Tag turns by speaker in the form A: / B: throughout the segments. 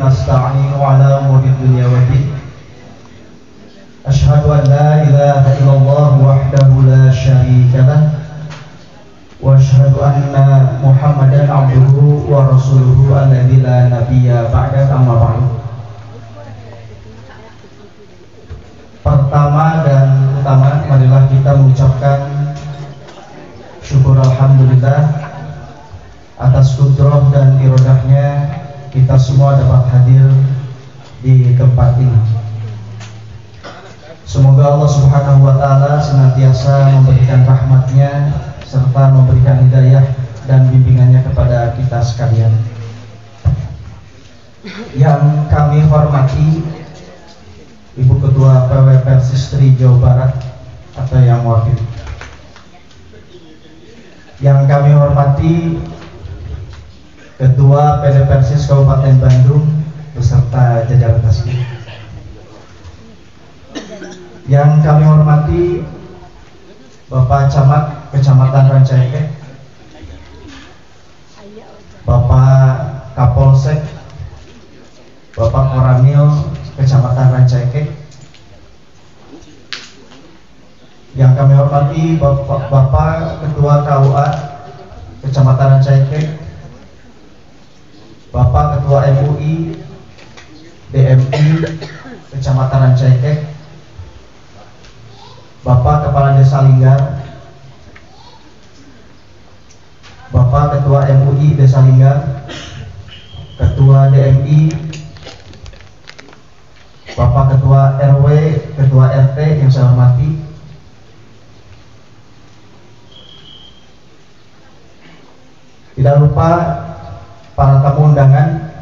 A: nasta'inu ala umuri dunya waddin. Asyhadu an la ilaha illallah wahdahu la syarika lah wa asyhadu anna Muhammadan abduhu wa rasuluhu alladzi la nabiyya ba'da, amma ba'du. Pertama dan utama, marilah kita mengucapkan syukur alhamdulillah atas kudrah dan irodahnya kita semua dapat hadir di tempat ini. Semoga Allah Subhanahu wa ta'ala senantiasa memberikan rahmatnya serta memberikan hidayah dan bimbingannya kepada kita sekalian. Yang kami hormati Ibu Ketua PW Persistri Jawa Barat atau yang wakil. Yang kami hormati Ketua PD Persis Kabupaten Bandung beserta jajaran tasbih. Yang kami hormati Bapak Camat Kecamatan Rancaikek, Bapak Kapolsek, Bapak Koramil Kecamatan Rancaikek. Yang kami hormati Bapak Ketua KUA Kecamatan Rancaikek, Bapak Ketua MUI DMI Kecamatan Rancaikek, Bapak Kepala Desa Linggar, Bapak Ketua MUI Desa Linggar, Ketua DMI, Bapak Ketua RW, Ketua RT yang saya hormati, tidak lupa para tamu undangan,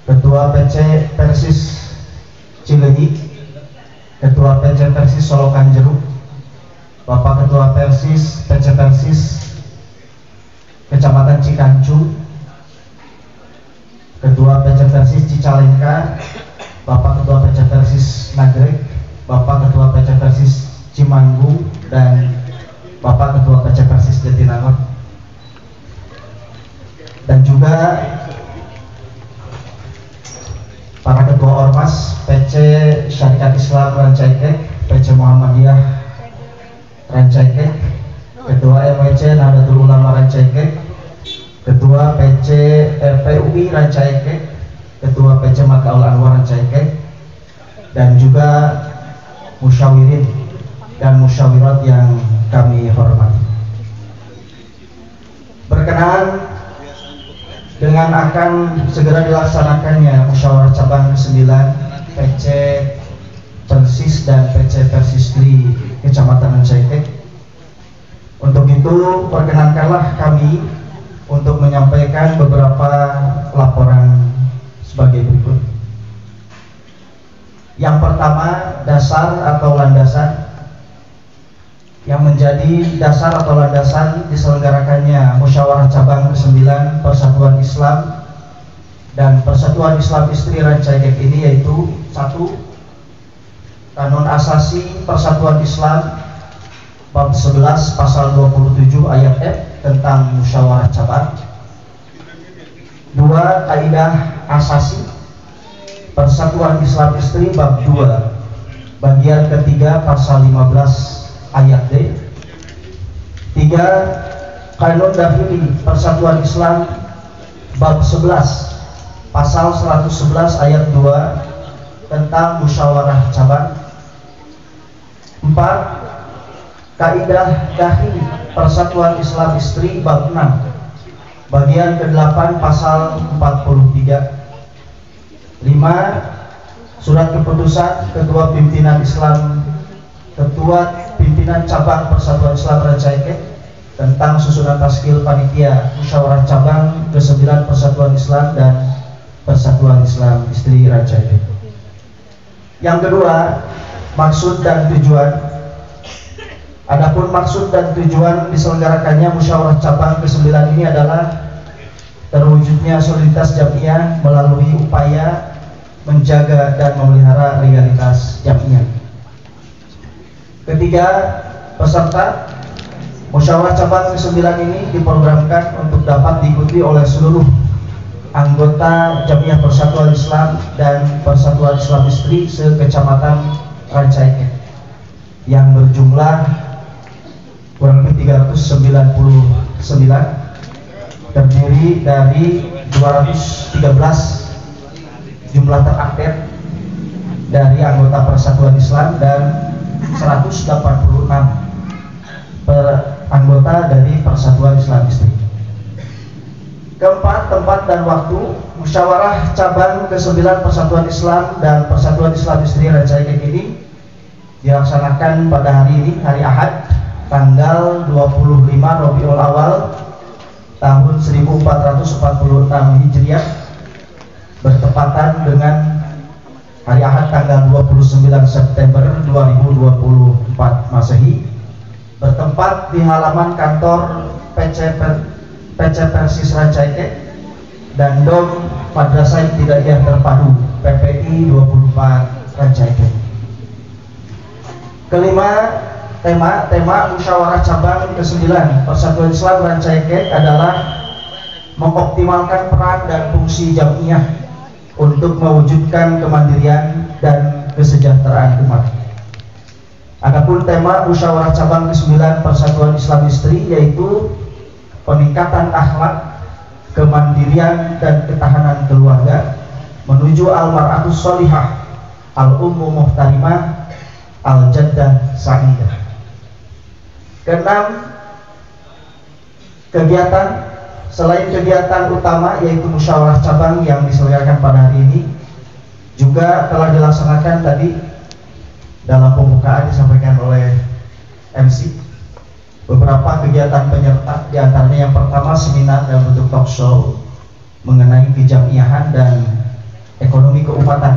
A: Ketua PC Persis Cileunyi, Ketua PC Persis Solokan Jeruk, Bapak Ketua Persis PC Persis Kecamatan Cikancu, Ketua PC Persis Cicalengka, Bapak Ketua PC Persis Nagrek, Bapak Ketua PC Persis Cimanggung, dan Bapak Ketua PC Persis Jatinangor. Dan juga para Ketua Ormas PC Syarikat Islam Rancaikek, PC Muhammadiyah Rancaikek, Ketua MWC Nahdlatul Ulama Rancaikek, Ketua PC RPUI Rancaikek, Ketua PC Makaul Anwar Rancaikek, dan juga musyawirin dan musyawirat yang kami hormati. Berkenaan dengan akan segera dilaksanakannya musyawarah cabang ke-9 PC Persis dan PC Persistri Kecamatan Rancaikek, untuk itu perkenankanlah kami untuk menyampaikan beberapa laporan sebagai berikut. Yang pertama, dasar atau landasan. Yang menjadi dasar atau landasan diselenggarakannya musyawarah cabang ke-9 Persatuan Islam dan Persatuan Islam Istri Rancaikek ini yaitu: 1. Kanun Asasi Persatuan Islam bab 11 pasal 27 ayat F tentang musyawarah cabang. 2. Kaidah Asasi Persatuan Islam Istri bab 2 bagian ketiga pasal 15 ayat D. 3. Kanun Dahili Persatuan Islam bab 11 pasal 111 ayat 2 tentang musyawarah cabang. 4. Kaidah Dahili Persatuan Islam Istri bab 6 bagian ke-8 pasal 43. 5. Surat keputusan Ketua Pimpinan Cabang Persatuan Islam Rancaikek tentang susunan taskil panitia musyawarah cabang ke-9 Persatuan Islam dan Persatuan Islam Istri Rancaikek. Yang kedua, maksud dan tujuan. Adapun maksud dan tujuan diselenggarakannya musyawarah cabang ke-9 ini adalah terwujudnya soliditas jamiah melalui upaya menjaga dan memelihara legalitas jamiah. Ketiga, peserta musyawarah cabang ke-9 ini diprogramkan untuk dapat diikuti oleh seluruh anggota Jamiah Persatuan Islam dan Persatuan Islam Istri se-Kecamatan Rancaikek yang berjumlah kurang lebih 399, terdiri dari 213 jumlah terupdate dari anggota Persatuan Islam dan 186 anggota dari Persatuan Islam Istri. Keempat, tempat dan waktu musyawarah cabang ke-9 Persatuan Islam dan Persatuan Islam Istri Rancaikek ini dilaksanakan pada hari ini, hari Ahad, tanggal 25 Rabiul Awal tahun 1446 Hijriah, bertepatan dengan hari Ahad tanggal 29 September 2024 Masehi, bertempat di halaman kantor PC Persis Rancaikek dan Dom Madrasah Ibtidaiyah Terpadu PPI 24 Rancaikek. Kelima, tema musyawarah cabang ke-9 Persatuan Islam Rancaikek adalah mengoptimalkan peran dan fungsi jamiah untuk mewujudkan kemandirian dan kesejahteraan umat. Adapun tema musyawarah cabang ke-9 Persatuan Islam Istri yaitu peningkatan akhlak, kemandirian dan ketahanan keluarga menuju al-mar'atus sholihah, al-ummu muhtarimah, al-jaddah sa'idah. Keenam, kegiatan selain kegiatan utama yaitu musyawarah cabang yang diselenggarakan pada hari ini juga telah dilaksanakan tadi dalam pembukaan disampaikan oleh MC beberapa kegiatan penyerta, diantaranya yang pertama seminar dalam bentuk talk show mengenai kejamiahan dan ekonomi keumatan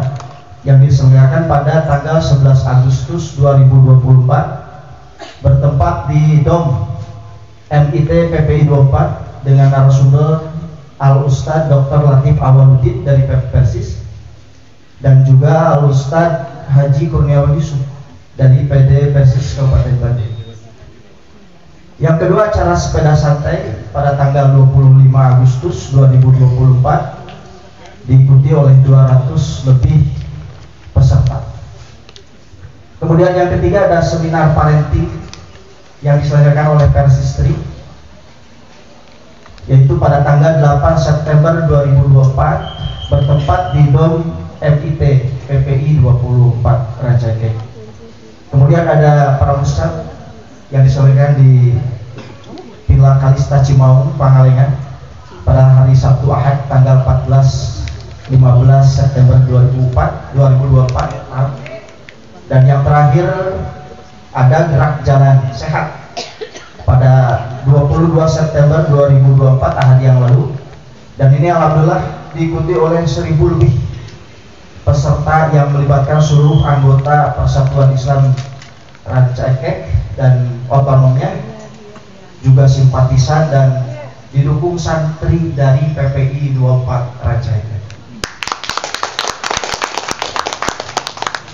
A: yang diselenggarakan pada tanggal 11 Agustus 2024 bertempat di Dom MIT PPI 24 dengan narasumber Al-Ustadz Dr. Latif Awaludin dari Persis dan juga Al-Ustadz Haji Kurniawan Yusuf dari PD Persis Kabupaten Bandung. Yang kedua, acara sepeda santai pada tanggal 25 Agustus 2024 diikuti oleh 200 lebih peserta. Kemudian yang ketiga ada seminar parenting yang diselenggarakan oleh Persistri yaitu pada tanggal 8 September 2024 bertempat di Dom MIT PPI 24 Rancaikek. Kemudian ada pramusta yang diselenggarakan di Villa Kalista Cimaung, Pangalengan pada hari Sabtu Ahad tanggal 15 September 2024. Dan yang terakhir ada gerak jalan sehat pada 22 September 2024 Ahad yang lalu, dan ini alhamdulillah diikuti oleh 1000 lebih peserta yang melibatkan seluruh anggota Persatuan Islam Rancaikek dan otonomnya, juga simpatisan dan didukung santri dari PPI 24 Rancaikek.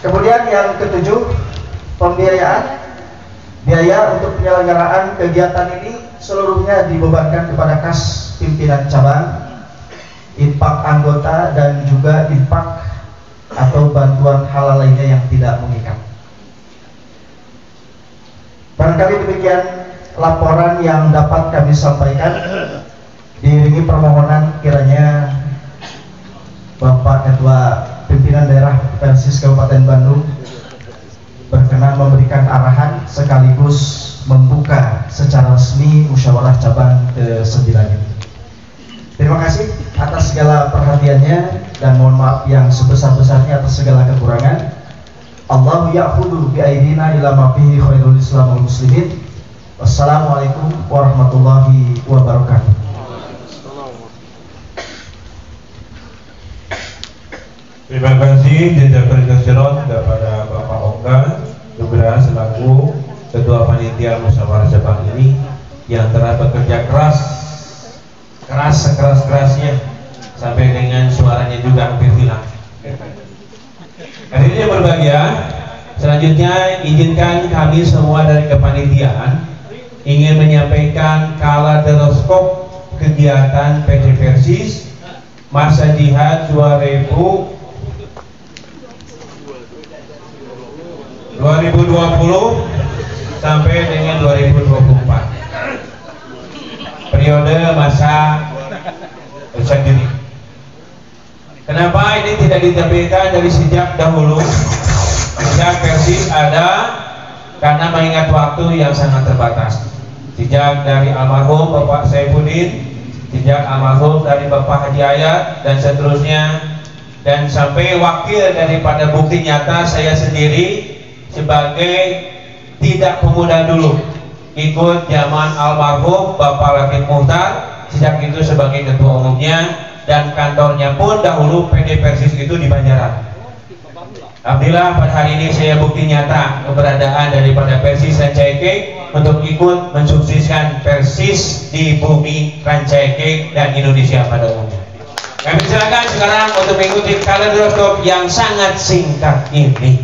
A: Kemudian yang ketujuh, pembiayaan. Biaya untuk penyelenggaraan kegiatan ini seluruhnya dibebankan kepada kas pimpinan cabang, infak anggota dan juga infak atau bantuan halal lainnya yang tidak mengikat. Barangkali demikian laporan yang dapat kami sampaikan, diiringi permohonan kiranya Bapak Ketua Pimpinan Daerah Persis Kabupaten Bandung berkenan memberikan arahan sekaligus membuka secara resmi musyawarah cabang ke-9 ini. Terima kasih atas segala perhatiannya dan mohon maaf yang sebesar-besarnya atas segala kekurangan. Allahu ya'khudhu bi'aidina ila ma fihi khairul Islam wal muslimin. Wassalamualaikum warahmatullahi wabarakatuh.
B: Terima kasih jazakallahu khairan kepada Bapak Oka Dubra selaku Ketua Panitia Musyawarah Cabang ini yang telah bekerja keras sekeras-kerasnya sampai dengan suaranya juga hampir hilang. Akhirnya berbahagia. Selanjutnya izinkan kami semua dari kepanitiaan ingin menyampaikan kala teleskop kegiatan PT Persis masa jihad 2020 sampai dengan 2024, periode masa sendiri. Kenapa ini tidak diterbitkan dari sejak dahulu, sejak Persis ada? Karena mengingat waktu yang sangat terbatas. Sejak dari almarhum Bapak Saifuddin, sejak almarhum dari Bapak Haji Ayat, dan seterusnya, dan sampai wakil daripada bukti nyata saya sendiri sebagai tidak pemuda dulu, ikut zaman almarhum Bapak Latif Muhtar, sejak itu sebagai ketua umumnya, dan kantornya pun dahulu PD Persis itu di Banjaran. Alhamdulillah pada hari ini saya bukti nyata keberadaan daripada Persis Rancaikek untuk ikut mensukseskan Persis di bumi Rancaikek dan Indonesia pada umumnya. Kami silakan sekarang untuk mengikuti kaleidoskop yang sangat singkat ini.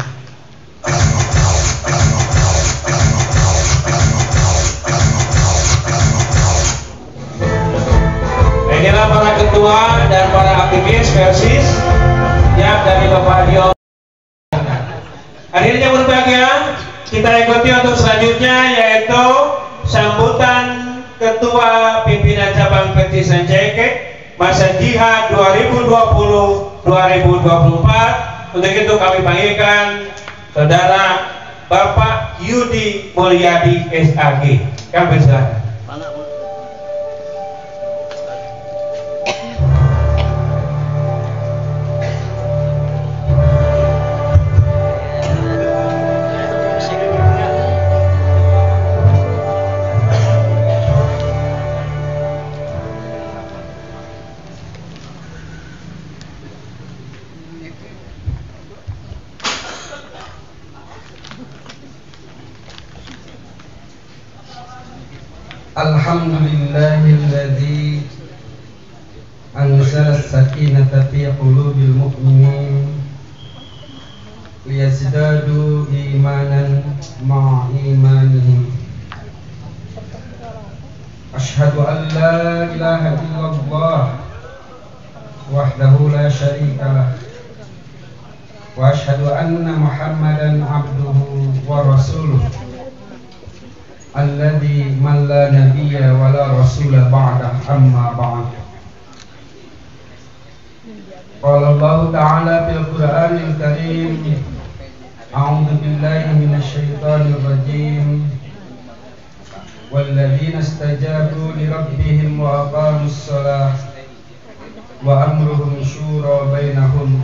B: Inilah para ketua dan para aktivis Persis yang dari Bapak Dio. Hadirin yang berbahagia, kita ikuti untuk selanjutnya, yaitu sambutan Ketua Pimpinan Cabang Persis Rancaikek masa jihad 2020-2024. Untuk itu kami panggilkan Saudara Bapak Yudi Mulyadi SAG. Kami silakan.
C: Alhamdulillahilladzi anzala as-sakinata fi qulubil mu'minin liyazdadu imanan ma'a imanihim. Ashhadu an la ilaha illallah wahdahu la syarika lah wa ashhadu anna Muhammadan abduhu wa rasuluh alladzi man la nabiyya wa la rasula ba'da, amma ba'd. Qala Allah ta'ala fil Qur'anil Karim, a'udzu billahi minasy syaithanir rajim, walladzina istajabu li rabbihim wa aqamus shalah wa amruhum syura bainahum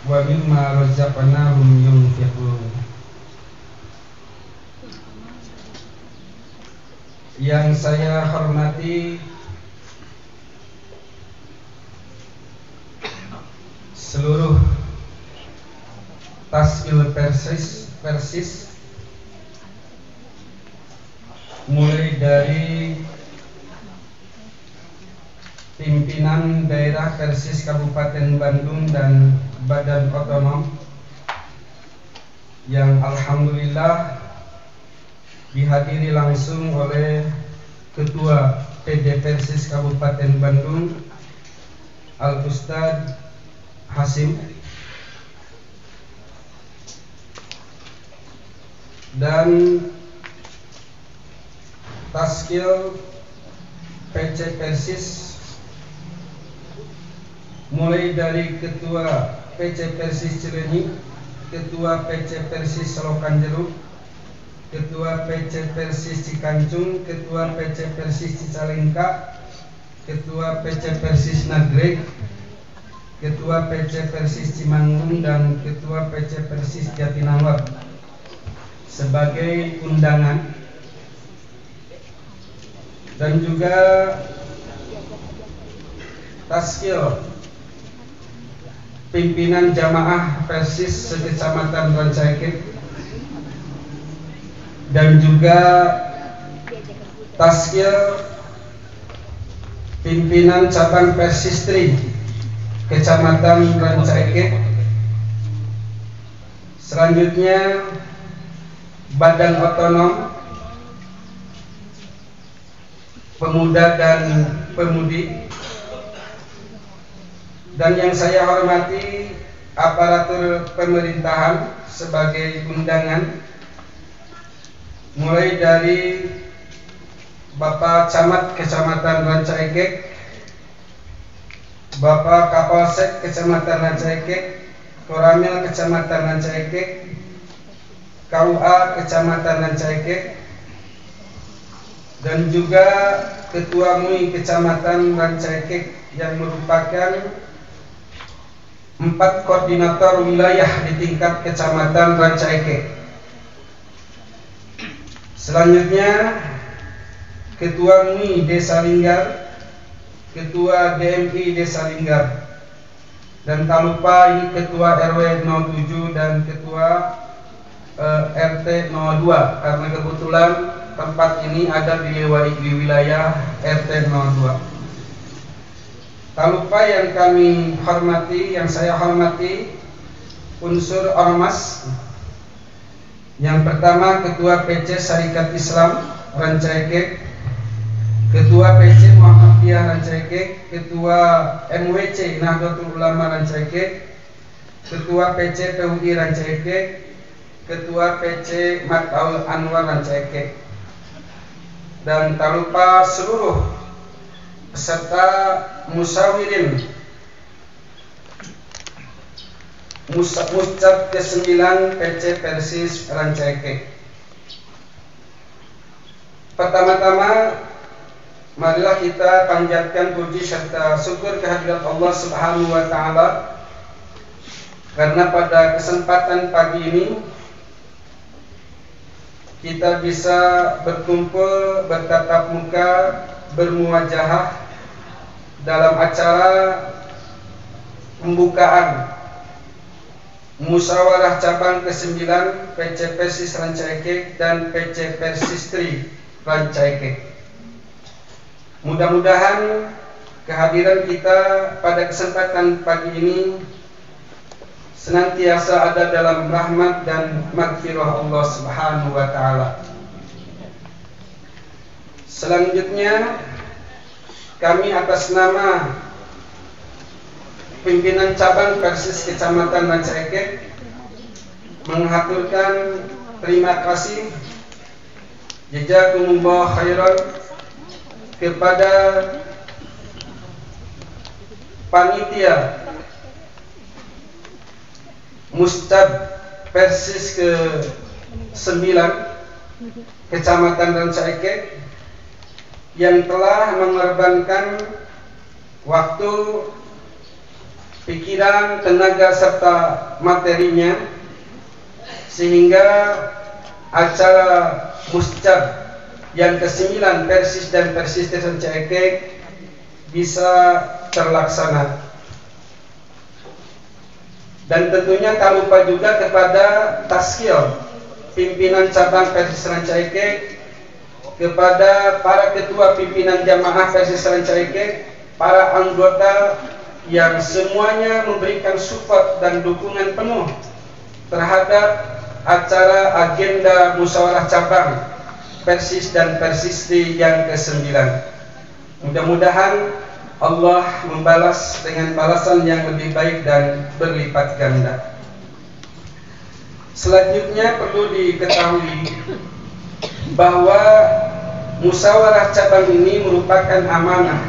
C: wa mimma razaqnahum yunfiqun. Yang saya hormati seluruh Taskil Persis, mulai dari pimpinan daerah Persis Kabupaten Bandung dan Badan Otonom yang alhamdulillah dihadiri langsung oleh Ketua PD Persis Kabupaten Bandung Al-Ustadz Hasim, dan Taskil PC Persis mulai dari Ketua PC Persis Cileunyi, Ketua PC Persis Selokan Jeruk, Ketua PC Persis Cikancung, Ketua PC Persis Cicalengka, Ketua PC Persis Nagreg, Ketua PC Persis Cimanggung, dan Ketua PC Persis Jatinangor sebagai undangan, dan juga Taskil pimpinan jamaah Persis sekecamatan Rancaikek, dan juga Taskil pimpinan cabang Persistri Kecamatan Rancaikek. Selanjutnya Badan Otonom Pemuda dan Pemudi, dan yang saya hormati aparatur pemerintahan sebagai undangan, mulai dari Bapak Camat Kecamatan Rancaikek, Bapak Kapolsek Kecamatan Rancaikek, Koramil Kecamatan Rancaikek, KUA Kecamatan Rancaikek, dan juga Ketua MUI Kecamatan Rancaikek yang merupakan 4 koordinator wilayah di tingkat Kecamatan Rancaikek. Selanjutnya Ketua MUI Desa Linggar, Ketua DMI Desa Linggar, dan tak lupa ini Ketua RW 07 dan Ketua RT 02, karena kebetulan tempat ini ada di wilayah RT 02. Tak lupa yang kami hormati, yang saya hormati unsur ormas. Yang pertama Ketua PC Syarikat Islam Rancaikek, Ketua PC Muhammadiyah Rancaikek, Ketua MWC Nahdlatul Ulama Rancaikek, Ketua PC PUI Rancaikek, Ketua PC Mataul Anwar Rancaikek, dan tak lupa seluruh peserta musyawirin Muscab ke-9 PC Persis Rancaikek. Pertama-tama marilah kita panjatkan puji serta syukur kehadirat Allah Subhanahu wa taala, karena pada kesempatan pagi ini kita bisa berkumpul, bertatap muka, bermuwajahah dalam acara pembukaan Musyawarah Cabang ke-9 PC Persis Rancaikek dan PC Persistri Rancaikek. Mudah-mudahan kehadiran kita pada kesempatan pagi ini senantiasa ada dalam rahmat dan maghfirah Allah Subhanahu wa taala. Selanjutnya kami atas nama pimpinan cabang Persis Kecamatan Rancaikek menghaturkan terima kasih jazakumullah khairan kepada panitia Mustab Persis ke-9 Kecamatan Rancaikek yang telah mengorbankan waktu, pikiran, tenaga serta materinya sehingga acara Mustab yang ke-9 Persis dan Persistri Rancaikek bisa terlaksana. Dan tentunya tak lupa juga kepada Taskil pimpinan cabang Persis Rancaikek, kepada para ketua pimpinan jamaah Persis Rancaikek, para anggota yang semuanya memberikan support dan dukungan penuh terhadap acara agenda musyawarah cabang Persis dan Persistri yang ke-9. Mudah-mudahan Allah membalas dengan balasan yang lebih baik dan berlipat ganda. Selanjutnya perlu diketahui bahwa musyawarah cabang ini merupakan amanah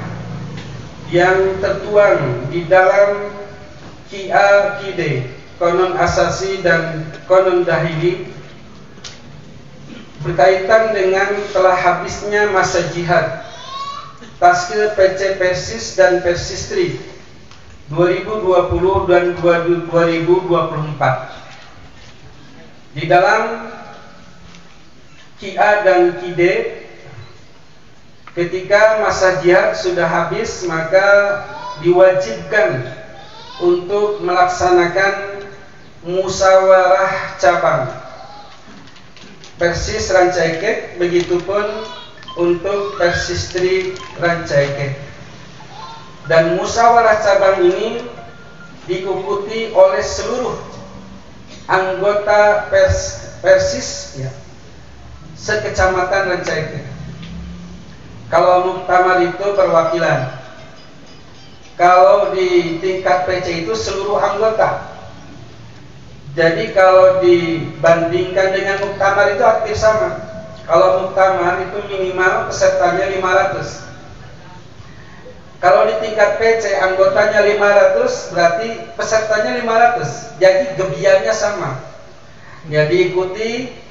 C: yang tertuang di dalam QA/QD, Konon Asasi dan Konon Dahili, berkaitan dengan telah habisnya masa jihad Taskil PC Persis dan Persistri 2020 dan 2024. Di dalam QA dan QD, ketika masa jihad sudah habis, maka diwajibkan untuk melaksanakan musyawarah cabang Persis Rancaikek, begitupun untuk Persistri Rancaikek. Dan musyawarah cabang ini diikuti oleh seluruh anggota Persis ya, sekecamatan Rancaikek. Kalau muktamar itu perwakilan, Kalau di tingkat PC itu seluruh anggota. Jadi kalau dibandingkan dengan muktamar itu hampir sama. Kalau muktamar itu minimal pesertanya 500. Kalau di tingkat PC anggotanya 500, berarti pesertanya 500. Jadi gebiarnya sama. Ya, diikuti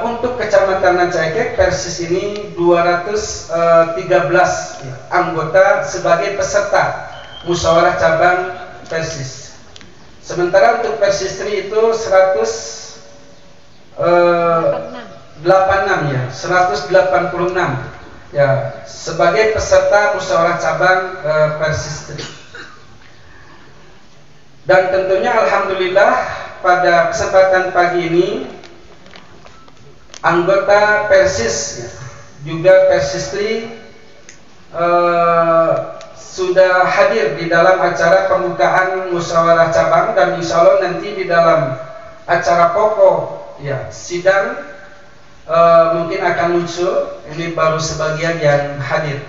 C: untuk Kecamatan Rancaikek Persis ini 213 anggota sebagai peserta musyawarah cabang Persis. Sementara untuk Persistri itu 186 ya, 186 ya sebagai peserta musyawarah cabang Persistri. Dan tentunya alhamdulillah pada kesempatan pagi ini anggota Persis juga Persistri sudah hadir di dalam acara pembukaan musyawarah cabang, dan insya Allah nanti di dalam acara pokok ya sidang mungkin akan muncul. Ini baru sebagian yang hadir.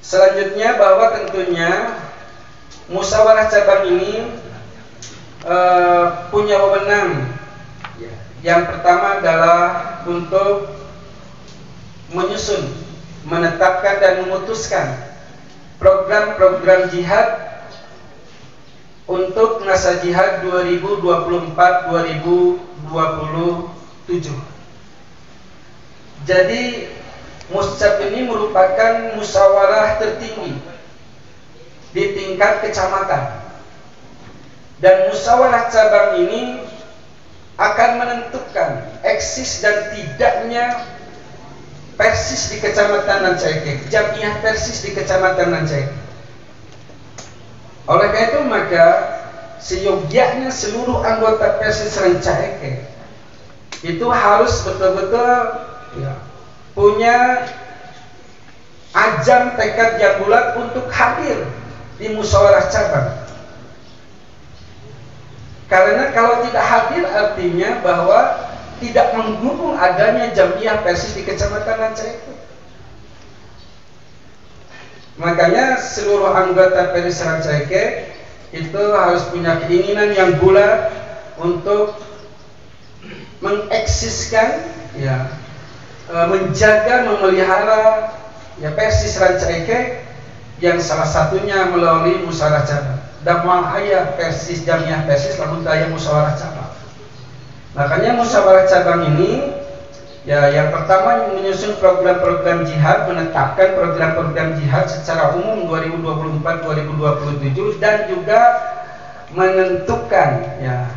C: Selanjutnya bahwa tentunya musyawarah cabang ini punya wewenang. Yang pertama adalah untuk menyusun, menetapkan dan memutuskan program-program jihad untuk masa jihad 2024-2027. Jadi Muscab ini merupakan musyawarah tertinggi di tingkat kecamatan, dan musyawarah cabang ini akan menentukan eksis dan tidaknya Persis di Kecamatan Rancaikek, Jamiah Persis di Kecamatan Rancaikek. Oleh karena itu maka seyogyanya seluruh anggota Persis Rancaikek itu harus betul-betul ya, punya azam tekad yang bulat untuk hadir di musyawarah cabang. Karena kalau tidak hadir artinya bahwa tidak mendukung adanya Jamiah Persis di Kecamatan Rancaikek. Makanya seluruh anggota Persis Rancaikek itu harus punya keinginan yang bulat untuk mengeksiskan, ya, menjaga, memelihara ya Persis Rancaikek, yang salah satunya melalui musyawarah cabang. Dakwah ayah Persis Jamiah Persis lamun daya musyawarah cabang. Makanya musyawarah cabang ini ya yang pertama menyusun program-program jihad, menetapkan program-program jihad secara umum 2024-2027, dan juga menentukan ya,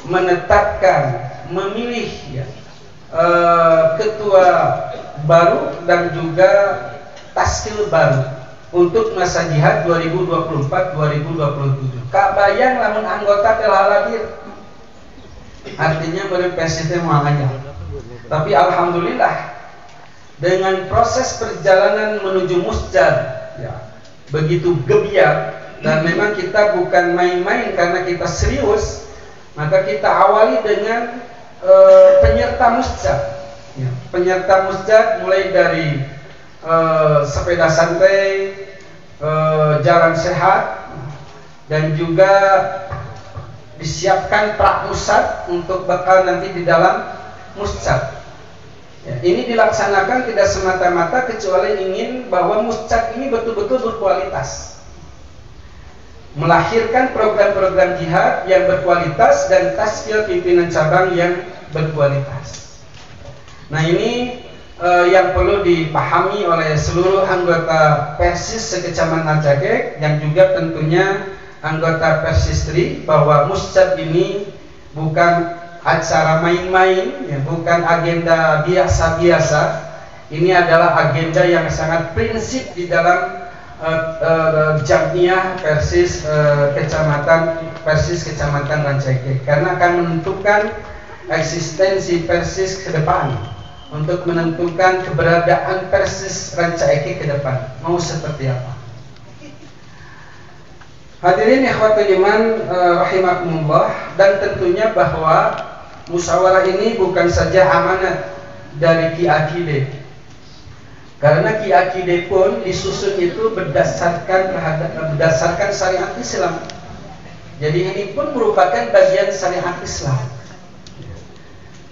C: menetapkan, memilih ya ketua baru dan juga taskil baru untuk masa jihad 2024-2027. Kabayang lamun anggota telah hadir, artinya berPST makanya. Tapi alhamdulillah dengan proses perjalanan menuju musjad ya, begitu gebiar, dan memang kita bukan main-main karena kita serius, maka kita awali dengan penyerta musjad ya. Penyerta musjad mulai dari sepeda santai, jalan sehat, dan juga disiapkan pramusad untuk bakal nanti di dalam muscad. Ya, ini dilaksanakan tidak semata-mata kecuali ingin bahwa muscad ini betul-betul berkualitas, melahirkan program-program jihad yang berkualitas dan taskil pimpinan cabang yang berkualitas. Nah ini yang perlu dipahami oleh seluruh anggota Persis sekecamatan Rancaikek, dan juga tentunya anggota Persistri, bahwa muscad ini bukan acara main-main ya, bukan agenda biasa-biasa. Ini adalah agenda yang sangat prinsip di dalam Jamiah Persis Kecamatan Rancaikek, karena akan menentukan eksistensi Persis ke depan, untuk menentukan keberadaan Persis Rancaikek ke depan mau seperti apa. Hadirin ikhwatul iman rahimakumullah, dan tentunya bahwa musyawarah ini bukan saja amanat dari Ki Akide, Karena Ki-Akide pun disusun itu berdasarkan syariat Islam. Jadi ini pun merupakan bagian syariat Islam.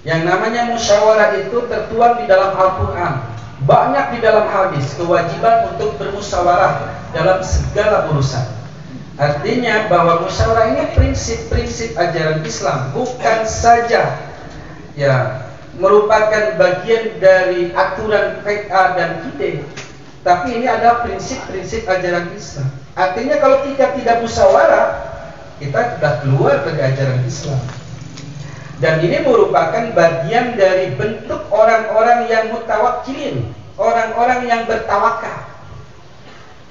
C: Yang namanya musyawarah itu tertuang di dalam Al-Quran, banyak di dalam hadis, kewajiban untuk bermusyawarah dalam segala urusan. Artinya bahwa musyawarah ini prinsip-prinsip ajaran Islam, bukan saja ya merupakan bagian dari aturan PA dan KID, tapi ini adalah prinsip-prinsip ajaran Islam. Artinya kalau kita tidak musyawarah, kita sudah keluar dari ajaran Islam. Dan ini merupakan bagian dari bentuk orang-orang yang mutawakkilin, orang-orang yang bertawakal.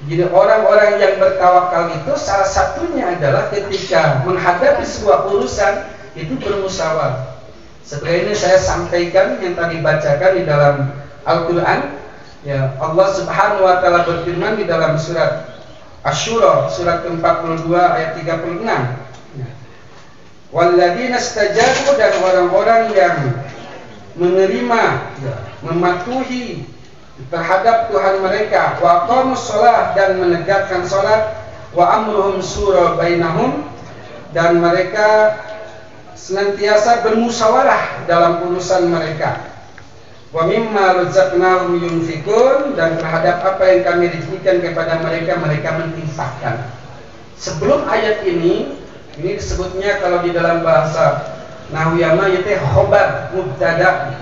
C: Jadi orang-orang yang bertawakal itu salah satunya adalah ketika menghadapi sebuah urusan itu bermusyawarah. Setelah ini saya sampaikan yang tadi bacakan di dalam Al-Quran. Ya, Allah Subhanahu wa Ta'ala berfirman di dalam surat Asy-Syura surat ke-42 ayat 36. Walladzina istajabu, dan orang-orang yang menerima, mematuhi terhadap Tuhan mereka, wa aqamus shalah, dan menegakkan salat, wa amruhum syura bainahum, dan mereka senantiasa bermusyawarah dalam urusan mereka, wa mimma razaqnahum yunfikun, dan terhadap apa yang kami rezekikan kepada mereka, mereka menginfakkan. Sebelum ayat ini disebutnya kalau di dalam bahasa Nahwiyama itu khobar mubtada.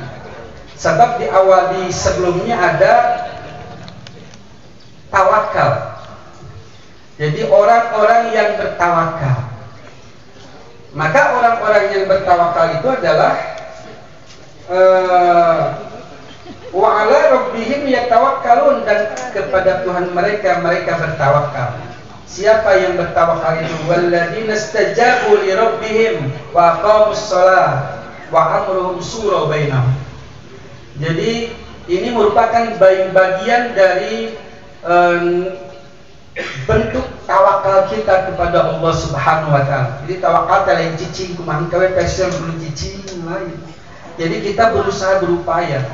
C: Sebab di awal di sebelumnya ada tawakal. Jadi orang-orang yang bertawakal. Maka orang-orang yang bertawakal itu adalah wa ala rabbihim yatawakkalun, dan kepada Tuhan mereka bertawakal. Siapa yang bertawakal itu? Walladzina istajabu li rabbihim wa aqamus shalah wa amruhum syura bainahum. Jadi ini merupakan bagian dari bentuk tawakal kita kepada Allah Subhanahu wa Ta'ala. Jadi tawakal kalian cicing kumaha kawe pesel belum cicing lain. Jadi kita berusaha, berupaya.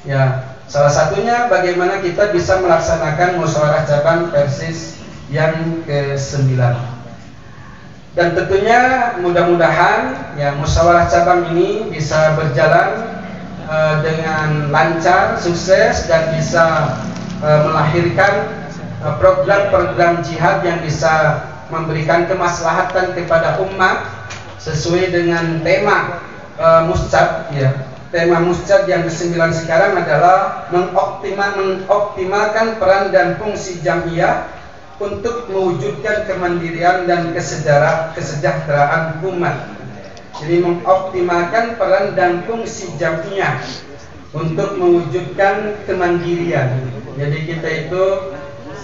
C: Ya, salah satunya bagaimana kita bisa melaksanakan musyawarah cabang Persis yang ke-9. Dan tentunya mudah-mudahan ya musyawarah cabang ini bisa berjalan dengan lancar, sukses, dan bisa melahirkan program-program jihad yang bisa memberikan kemaslahatan kepada umat sesuai dengan tema muscad ya. Tema muscad yang ke-9 sekarang adalah mengoptimalkan peran dan fungsi jamiyah untuk mewujudkan kemandirian dan kesejahteraan umat. Jadi mengoptimalkan peran dan fungsi jamiyah untuk mewujudkan kemandirian. Jadi kita itu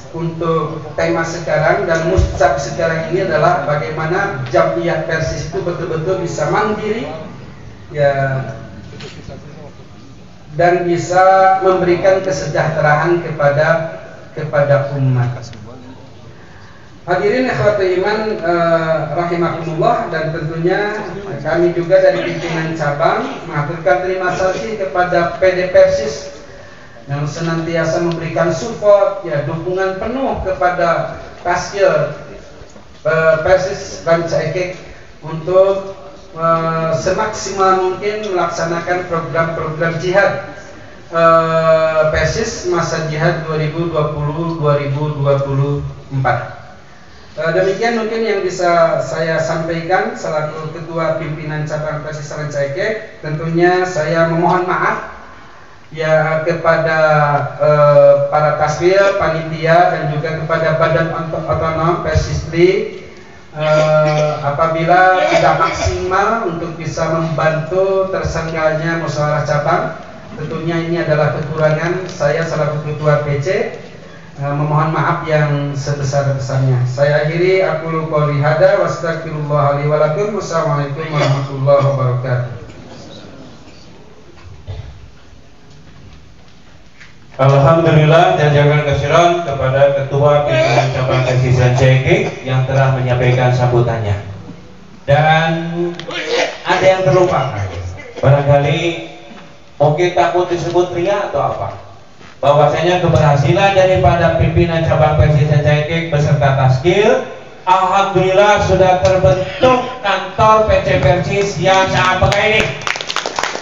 C: untuk tema sekarang dan muscab sekarang ini adalah bagaimana jamiyah Persis itu betul-betul bisa mandiri ya, dan bisa memberikan kesejahteraan kepada umat. Hadirin ikhwati iman rahimakumullah, dan tentunya kami juga dari pimpinan cabang mengaturkan terima kasih kepada PD Persis yang senantiasa memberikan support ya, dukungan penuh kepada Taskil Persis Rancaikek untuk semaksimal mungkin melaksanakan program-program jihad Persis masa jihad 2020-2024. Demikian mungkin yang bisa saya sampaikan selaku Ketua Pimpinan Cabang Persis Rancaikek. Tentunya saya memohon maaf ya kepada para taswir, panitia, dan juga kepada Badan Otonom Persistri apabila tidak maksimal untuk bisa membantu terselenggaranya musyawarah cabang. Tentunya ini adalah kekurangan saya selaku Ketua PC. Memohon maaf yang sebesar-besarnya. Saya akhiri, aku qouli hada wa astaghfirullah li wa lakum. Wassalamualaikum warahmatullahi wabarakatuh.
B: Alhamdulillah, jazakallahu khairan kepada Ketua Pimpinan Cabang Persis Rancaikek yang telah menyampaikan sambutannya. Dan ada yang terlupakan. Barangkali mungkin takut disebut ria atau apa? bahwasanya keberhasilan daripada pimpinan cabang Persis Rancaikek beserta Taskil, alhamdulillah sudah terbentuk kantor PC Persis yang sangat megah ini.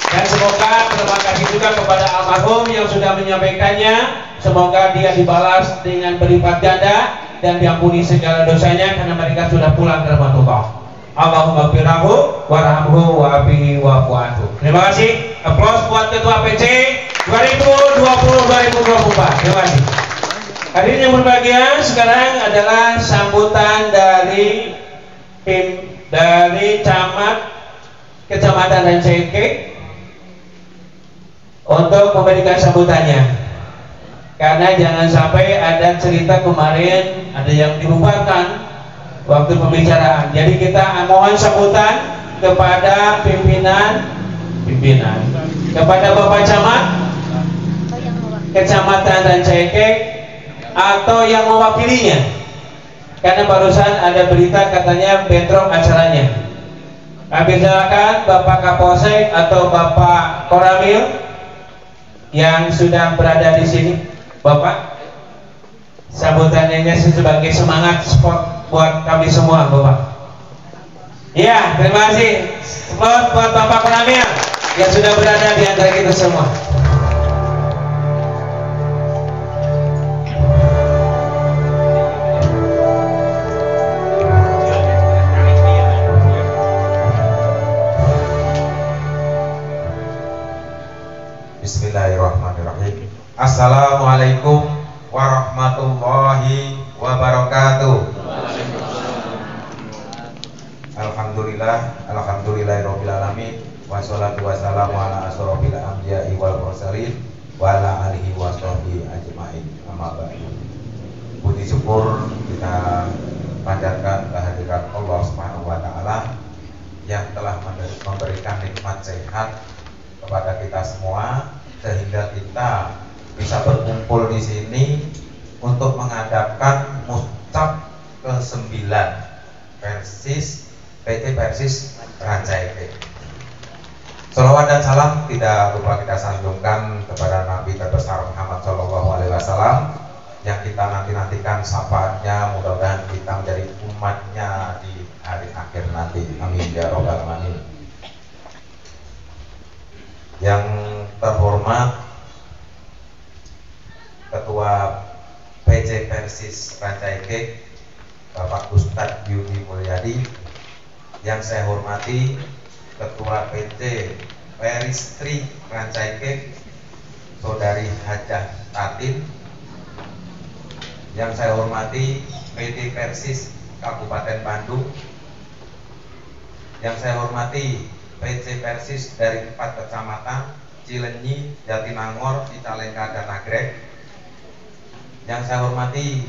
B: Dan semoga terima kasih juga kepada almarhum yang sudah menyampaikannya. Semoga dia dibalas dengan berlipat ganda dan diampuni segala dosanya karena mereka sudah pulang ke rahmatullah. Allahumma firnahu warhamhu wa'afihi wa'fu anhu. Terima kasih. Aplaus buat Ketua PC 2020-2024. Terima kasih. Hadirin yang berbahagia, sekarang adalah sambutan dari tim dari Kecamatan Rancaikek untuk memberikan sambutannya. Karena jangan sampai ada cerita kemarin ada yang dibubarkan waktu pembicaraan. Jadi kita mohon sambutan kepada pimpinan kepada Bapak Camat Kecamatan Rancaikek atau yang mewakilinya. Karena barusan ada berita katanya bentrok acaranya. Kami silakan Bapak Kapolsek atau Bapak Koramil yang sudah berada di sini. Bapak, sambutannya sebagai semangat sport buat kami semua, Bapak. Ya, terima kasih. Selamat buat Bapak Koramil yang sudah berada di antara kita semua.
D: Bismillahirrahmanirrahim. Assalamualaikum warahmatullahi wabarakatuh. Alhamdulillahirabbil alamin wassalatu wassalamu ala asrofil anbiya'i wal mursalin wa ala alihi washabihi ajmain. Amma ba'du. Puji syukur kita panjatkan kehadirat Allah Subhanahu wa taala yang telah memberikan nikmat sehat kepada kita semua sehingga kita bisa berkumpul di sini untuk mengadakan muscap ke-9 PT Persis Rancaikek. Salawat dan salam tidak lupa kita sanjungkan kepada Nabi terbesar Muhammad SAW yang kita nantikan syafaatnya, mudah-mudahan kita menjadi umatnya di hari akhir nanti. Amin ya robbal alamin. Yang terhormat Ketua PC Persis Rancaikek Bapak Ustadz Yudi Mulyadi, yang saya hormati Ketua PC Peristri Rancaikek Saudari Hajah Tatin, yang saya hormati PT Persis Kabupaten Bandung, yang saya hormati PC Persis dari 4 kecamatan Cilenyi, Jatinangor, Cicalengka, dan Nagrek, yang saya hormati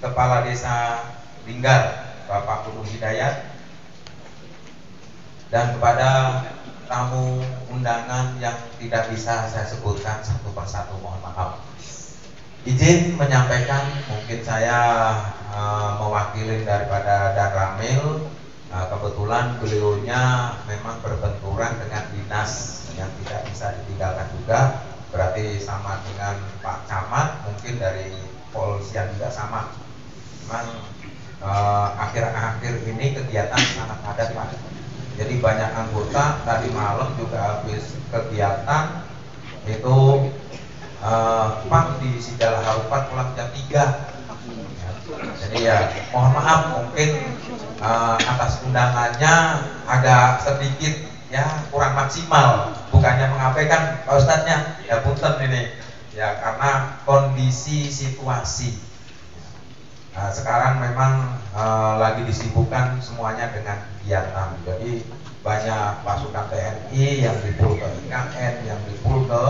D: Kepala Desa Linggar Bapak Kudu Hidayat, dan kepada tamu undangan yang tidak bisa saya sebutkan satu persatu, mohon maaf. Izin menyampaikan, mungkin saya mewakili daripada Dan Ramil. Kebetulan beliaunya memang berbenturan dengan dinas yang tidak bisa ditinggalkan juga, berarti sama dengan Pak Camat, mungkin dari polisian juga sama. Memang akhir-akhir ini kegiatan sangat padat, Pak. Jadi banyak anggota, tadi malam juga habis kegiatan itu Pak di Sidala Harupat pulang jam 3. Jadi ya mohon maaf mungkin atas undangannya agak sedikit ya kurang maksimal, bukannya mengabaikan Pak Ustadznya, ya punten ini ya karena kondisi situasi. Sekarang memang lagi disibukkan semuanya dengan kegiatan, jadi banyak pasukan TNI yang dipul ke IKN, yang dipul ke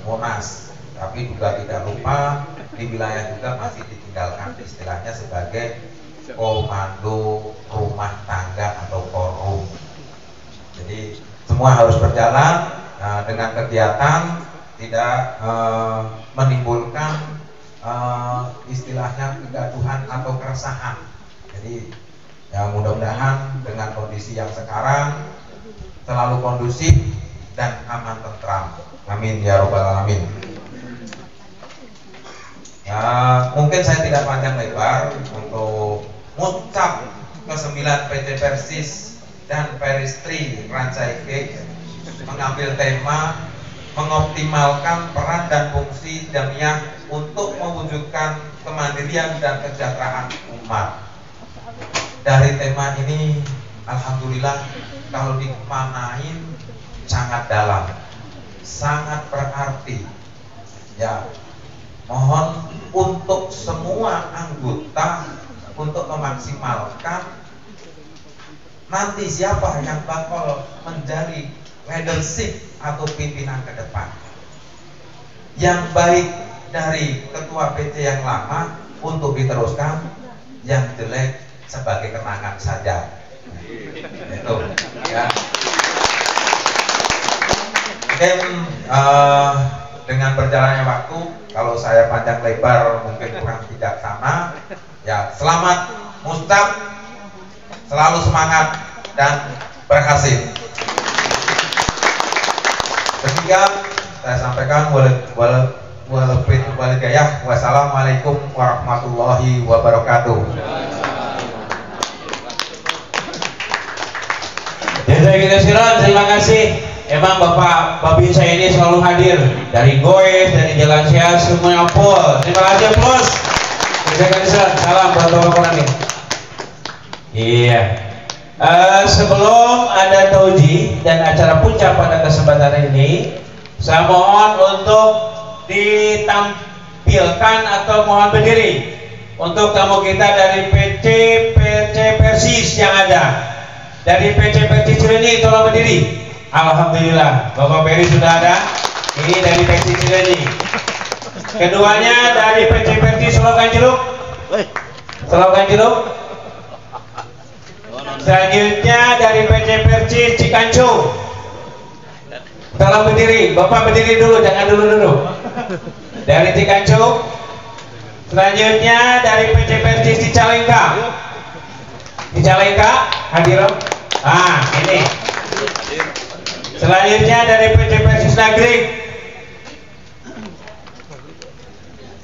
D: Monas, tapi juga tidak lupa di wilayah juga masih ditinggalkan istilahnya sebagai komando rumah tangga atau korum. Jadi semua harus berjalan dengan kegiatan, tidak menimbulkan istilahnya kegaduhan atau keresahan. Jadi ya mudah-mudahan dengan kondisi yang sekarang selalu kondusif dan aman tentram. Amin ya robbal alamin. Ya, mungkin saya tidak panjang lebar untuk Mucap ke-9 PC Persis dan Peristri Rancaikek mengambil tema mengoptimalkan peran dan fungsi jamiah untuk mewujudkan kemandirian dan kesejahteraan umat. Dari tema ini, alhamdulillah, kalau dimaknain sangat dalam, sangat berarti. Ya, mohon untuk semua anggota untuk memaksimalkan nanti siapa yang bakal menjadi leadership atau pimpinan ke depan. Yang baik dari ketua PC yang lama untuk diteruskan, yang jelek sebagai kenangan saja. Itu ya. Mungkin dengan berjalannya waktu, kalau saya panjang lebar mungkin kurang bijaksana. Ya, selamat Mucap, selalu semangat dan berhasil. Demikian saya sampaikan. Wassalamualaikum warahmatullahi wabarakatuh.
B: Jazakallahu, terima kasih. Emang Bapak Babin saya ini selalu hadir dari Goes, dari Jalan Sehat, semuanya full. Terima kasih, plus. Jazakallahu, salam buat Bapak ini. Iya. Sebelum ada tauji dan acara puncak pada kesempatan ini, saya mohon untuk ditampilkan atau mohon berdiri untuk tamu kita dari PC Persis yang ada. Dari PC Persis Cileunyi, tolong berdiri. Alhamdulillah, Bapak Peri sudah ada. Ini dari PC Cileunyi. Keduanya dari PC Persis Selokan Jeruk. Selokan Jeruk. Selanjutnya dari PC Persis Cikancu. Tolong berdiri, Bapak berdiri dulu, jangan dulu. Dari Cikancu. Selanjutnya dari PC Persis Cicalengka. Cicalengka, hadir. Ah, ini. Selanjutnya dari PC Persis Nagreg.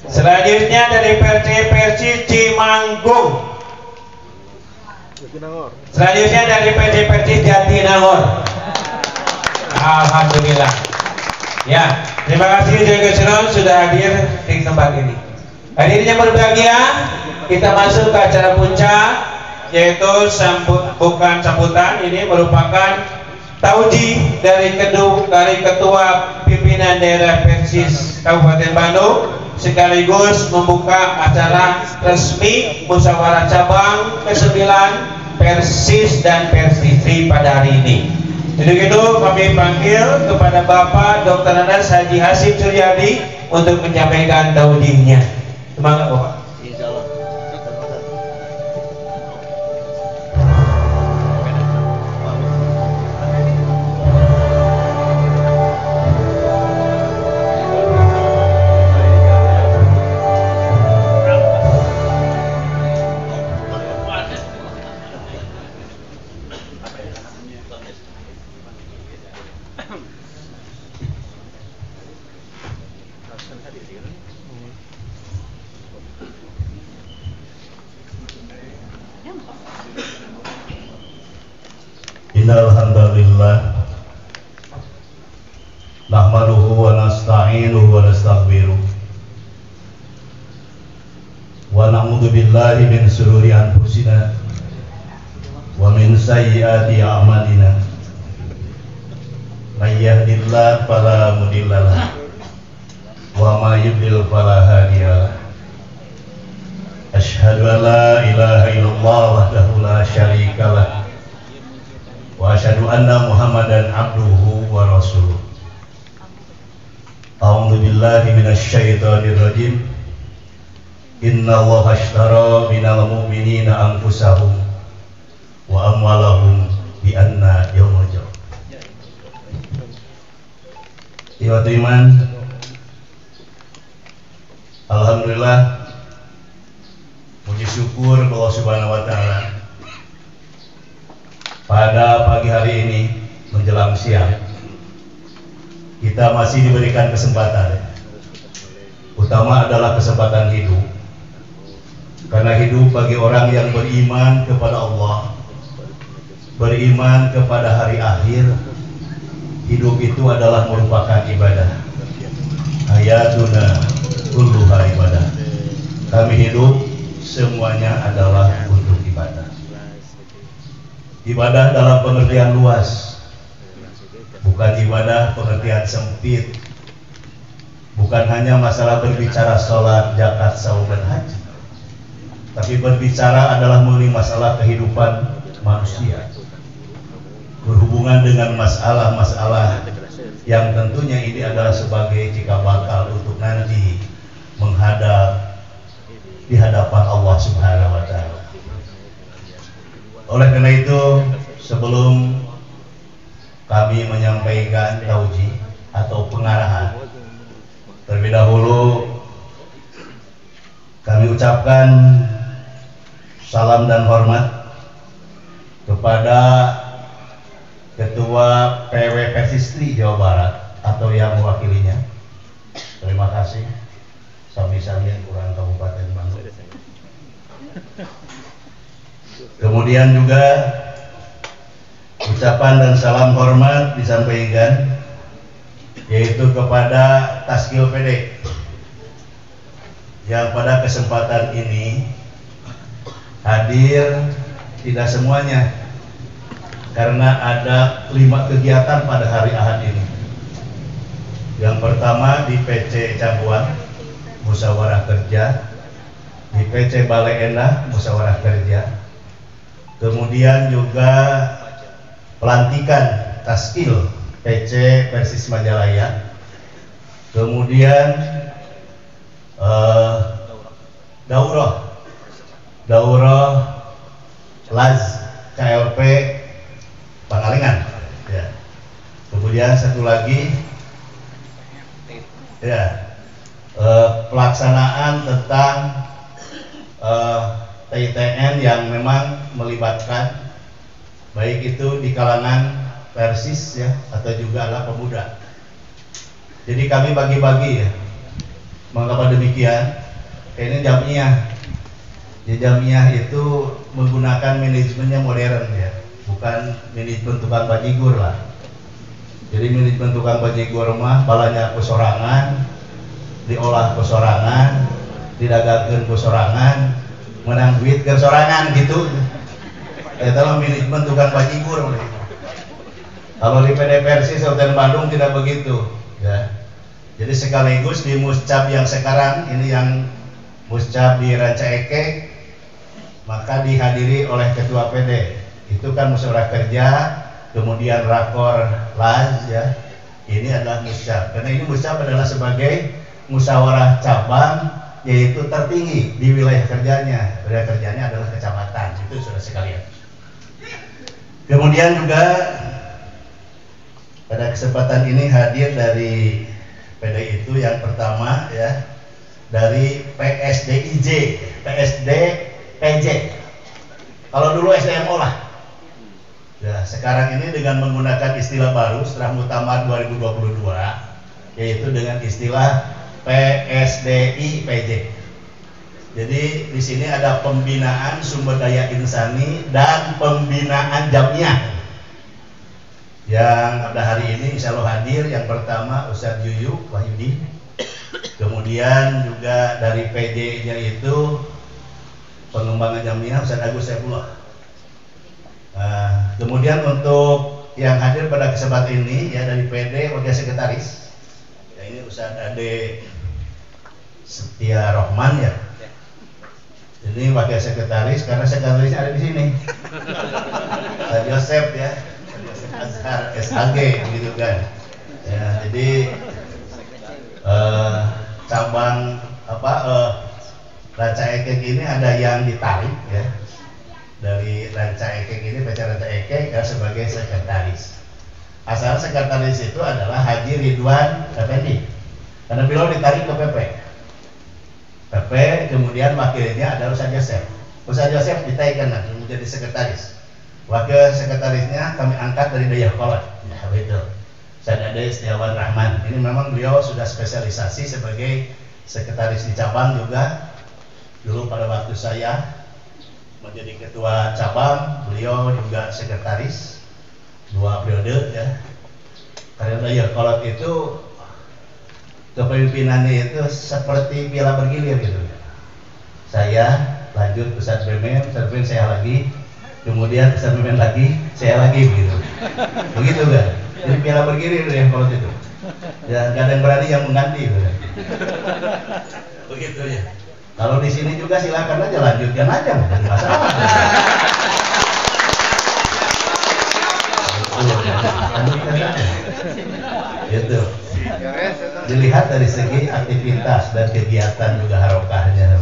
B: Selanjutnya dari PC Persis Cimanggung. Selanjutnya dari PC Persis Jatinangor. Alhamdulillah. Ya, terima kasih Jaga sudah hadir di tempat ini. Hadirin yang berbahagia, kita masuk ke acara puncak, yaitu bukan sambutan, ini merupakan tauji dari ketua pimpinan daerah Persis Kabupaten Bandung, sekaligus membuka acara resmi musyawarah cabang ke-9 Persis dan Persistri pada hari ini. Jadi itu kami panggil kepada Bapak Dr. Anas Haji Hasim Suryadi untuk menyampaikan taujinya. Semangat Bapak.
E: Innalhamdulillah nahmaduhu wa nasta'inuhu wa nastaghfiruh wa na'udzu billahi min shururi anfusina wa min sayyiati a'malina. May yahdihillahu fala mudilla lahu wa may yudlil fala hadiya lahu. Asyhadu an la ilaha illallah wahdahu la syarika lahu wa asyhadu anna Muhammadan abduhu wa rasuluh. A'udzu billahi minasy syaithanir rajim. Innallaha ashtara minal mu'minina anfusahum wa amwalahum bi anna yaumul jannah. Ikhwati iman, alhamdulillah, puji syukur Allah Subhanahu wa taala. Pada pagi hari ini menjelang siang, kita masih diberikan kesempatan utama adalah kesempatan hidup. Karena hidup bagi orang yang beriman kepada Allah, beriman kepada hari akhir, hidup itu adalah merupakan ibadah. Hayatuna kulluha ibadah. Kami hidup semuanya adalah untuk ibadah. Ibadah dalam pengertian luas, bukan ibadah pengertian sempit. Bukan hanya masalah berbicara sholat, zakat, saum, dan haji, tapi berbicara adalah mengenai masalah kehidupan manusia, berhubungan dengan masalah-masalah yang tentunya ini adalah sebagai cikal bakal untuk nanti menghadap di hadapan Allah Subhanahu wa Ta'ala. Oleh karena itu, sebelum kami menyampaikan tauji atau pengarahan, terlebih dahulu kami ucapkan salam dan hormat kepada Ketua PW Persistri Jawa Barat atau yang mewakilinya. Terima kasih. Sami-sami kurang Kabupaten Bandung. Kemudian juga ucapan dan salam hormat disampaikan yaitu kepada Taskil PD yang pada kesempatan ini hadir tidak semuanya karena ada 5 kegiatan pada hari Ahad ini. Yang pertama di PC Cabuan musyawarah kerja, di PC Balai Endah musyawarah kerja, kemudian juga pelantikan Taskil PC Persis Majalaya, kemudian daurah Laz KLP Pangalengan, ya. Kemudian satu lagi ya pelaksanaan tentang TITN yang memang melibatkan baik itu di kalangan Persis ya atau juga adalah pemuda. Jadi kami bagi-bagi ya. Mengapa demikian? Ini jamiah. Di jamiah itu menggunakan manajemennya modern ya, bukan manajemen tukang bajigur lah. Jadi manajemen tukang bajigur mah balanya kesorangan, diolah kesorangan, didagangkeun kesorangan, menang duit kesorangan gitu. Eta mah manajemen tukang bajigur. Kalau di PD Persis Kabupaten Bandung tidak begitu ya. Jadi sekaligus di Muscab yang sekarang ini yang Muscab di Ranca Ekek, maka dihadiri oleh Ketua PD. Itu kan musyawarah kerja, kemudian rakor Laz ya. Ini adalah Muscab. Karena ini Muscab adalah sebagai musyawarah cabang yaitu tertinggi di wilayah kerjanya. Wilayah kerjanya adalah kecamatan. Itu sudah sekalian. Kemudian juga pada kesempatan ini hadir dari PD itu yang pertama ya dari PSDIJ, PSDPJ. Kalau dulu SDMO lah. Ya, sekarang ini dengan menggunakan istilah baru setelah Muktamar 2022 yaitu dengan istilah PSDIPJ. Jadi di sini ada pembinaan sumber daya insani dan pembinaan jamiah. Yang pada hari ini insya Allah hadir yang pertama Ustadz Yuyu Wahyudi, kemudian juga dari PD-nya itu pengembangan jamiah Ustadz Agus Saifullah. Kemudian untuk yang hadir pada kesempatan ini ya dari PD Wakil Sekretaris, ya ini Ustadz Ade Setia Rohman ya. Ini Wakil Sekretaris karena sekretarisnya ada di sini. Ustadz Yosef ya. Azhar SAG gitu kan ya, jadi cabang Ranca Ekek ini ada yang ditarik ya dari Ranca Ekek ini, PC Ranca Ekek ya, sebagai sekretaris. Asal sekretaris itu adalah Haji Ridwan Effendi karena beliau ditarik ke PP, kemudian wakilnya adalah Ustadz Yosef. Ustadz Yosef ditaikkan menjadi sekretaris. Wakil sekretarisnya kami angkat dari Dayakolot, ya betul. Ustadz Ade Setiawan Rahman. Ini memang beliau sudah spesialisasi sebagai sekretaris di cabang juga. Dulu pada waktu saya menjadi ketua cabang, beliau juga sekretaris 2 periode ya. Karena ya kalau itu kepemimpinannya itu seperti piala bergilir gitu. Saya lanjut Pusat BEMEN, saya lagi, kemudian Pusat BEMEN lagi, saya lagi begitu. Begitu kan? Jadi piala bergilir ya kalau itu. Ya nggak ada yang berani yang mengganti gitu. Begitu ya. Kalau di sini juga silakan aja, lanjutkan aja, bukan masalah. Gitu. Dilihat dari segi aktivitas dan kegiatan juga harokahnya.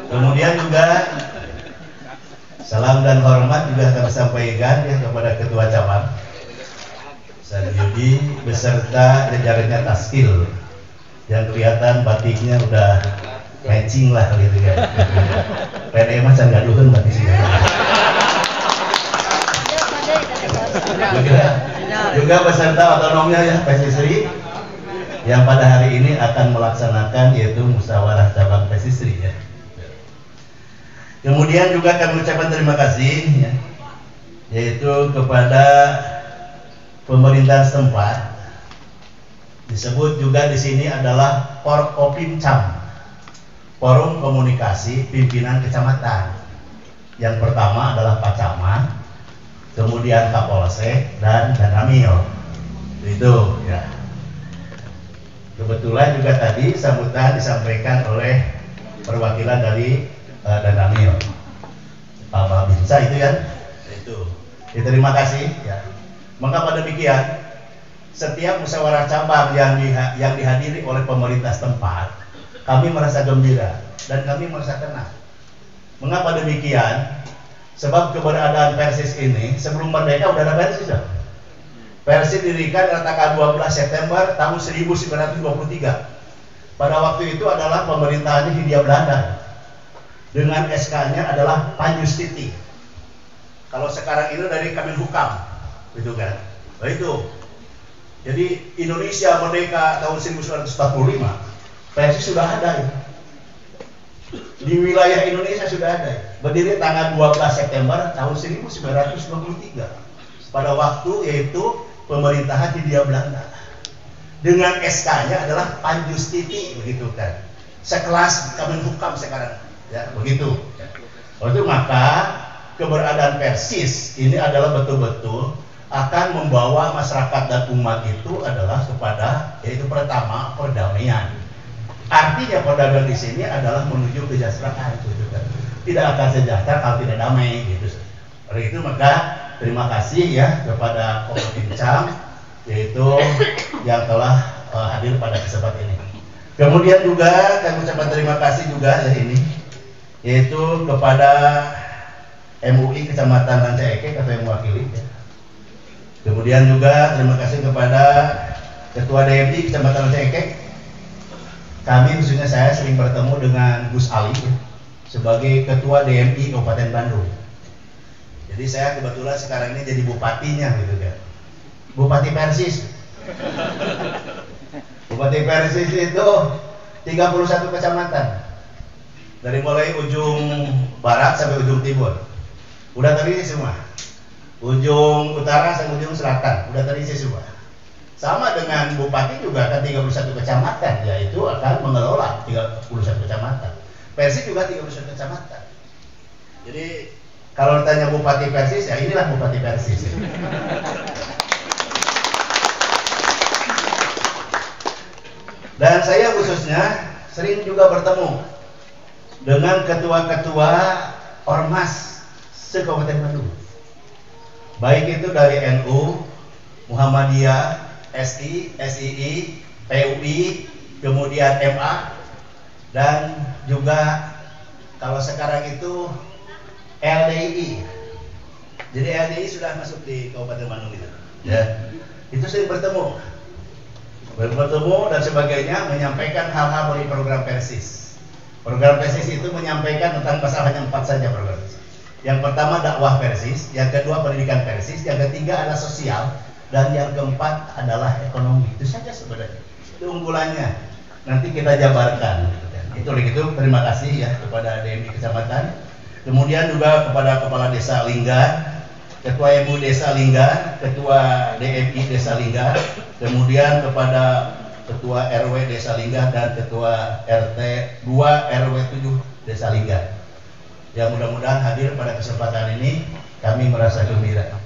E: Kemudian juga salam dan hormat juga kami sampaikan ya kepada ketua cabang Yudi beserta jajarannya Taskil yang kelihatan batiknya udah matching lah gitu ya. PDM macam gaduhan batiknya. Juga beserta otonomnya ya PSISRI yang pada hari ini akan melaksanakan yaitu musyawarah cabang PSISRI ya. Kemudian juga kami ucapkan terima kasih ya, yaitu kepada pemerintahan setempat. Disebut juga di sini adalah Porkopimcam, Forum Komunikasi Pimpinan Kecamatan. Yang pertama adalah Pak Camat, kemudian Kapolsek dan Danramil. Itu ya. Kebetulan juga tadi sambutan disampaikan oleh perwakilan dari Danramil, Pak Babinsa itu kan. Itu. Ya, terima kasih ya. Maka pada demikian setiap musyawarah cabang yang dihadiri oleh pemerintah setempat, kami merasa gembira dan kami merasa tenang. Mengapa demikian? Sebab keberadaan Persis ini sebelum merdeka udah ada Persis ya. Persis didirikan pada tanggal 12 September tahun 1923. Pada waktu itu adalah pemerintahan Hindia Belanda. Dengan SK-nya adalah Panjustiti. Kalau sekarang ini dari Kemenhukam, gitu kan? Nah itu. Jadi Indonesia merdeka tahun 1945, Persis sudah ada ya. Di wilayah Indonesia sudah ada ya. Berdiri tanggal 12 September tahun 1923. Pada waktu yaitu pemerintahan Hindia Belanda. Dengan SK-nya adalah Panjustiti, begitu kan? Sekelas Kemenhukam sekarang, ya begitu. Oleh itu maka keberadaan Persis ini adalah betul-betul akan membawa masyarakat dan umat itu adalah kepada yaitu pertama perdamaian. Artinya perdamaian di sini adalah menuju kesejahteraan, gitu kan. Tidak akan sejahtera kalau tidak damai, gitu. Oleh itu maka terima kasih ya kepada Porkopimcam yaitu yang telah hadir pada kesempatan ini. Kemudian juga kami ucapkan terima kasih juga ya ini yaitu kepada MUI Kecamatan Rancaeke atau yang mewakili ya. Kemudian juga terima kasih kepada Ketua DMI Kecamatan Rancaeke. Kami khususnya saya sering bertemu dengan Gus Ali ya, sebagai Ketua DMI Kabupaten Bandung. Jadi saya kebetulan sekarang ini jadi bupatinya gitu kan. Bupati Persis. Bupati Persis itu 31 kecamatan. Dari mulai ujung barat sampai ujung timur. Udah terisi semua. Ujung utara sampai ujung selatan udah terisi semua. Sama dengan bupati juga akan 31 kecamatan, yaitu akan mengelola 31 kecamatan. Persis juga 31 kecamatan. Jadi kalau ditanya Bupati Persis, ya inilah Bupati Persis. Dan saya khususnya sering juga bertemu dengan ketua-ketua ormas se-Kabupaten Bandung. Baik itu dari NU, Muhammadiyah, SI, SII, PUI, kemudian MA, dan juga kalau sekarang itu LDI. Jadi LDI sudah masuk di Kabupaten Bandung itu. Ya. Itu sering bertemu dan sebagainya, menyampaikan hal-hal dari program Persis. Program Persis itu menyampaikan tentang pasal hanya 4 saja program. Yang pertama dakwah Persis, yang kedua pendidikan Persis, yang ketiga adalah sosial, dan yang keempat adalah ekonomi. Itu saja sebenarnya. keunggulannya nanti kita jabarkan. Itu terima kasih ya kepada DMI Kecamatan. Kemudian juga kepada Kepala Desa Lingga, Ketua MU Desa Lingga, Ketua DMI Desa Lingga, kemudian kepada Ketua RW Desa Lingga dan Ketua RT 2 RW 7 Desa Lingga. Yang mudah-mudahan hadir pada kesempatan ini, kami merasa gembira.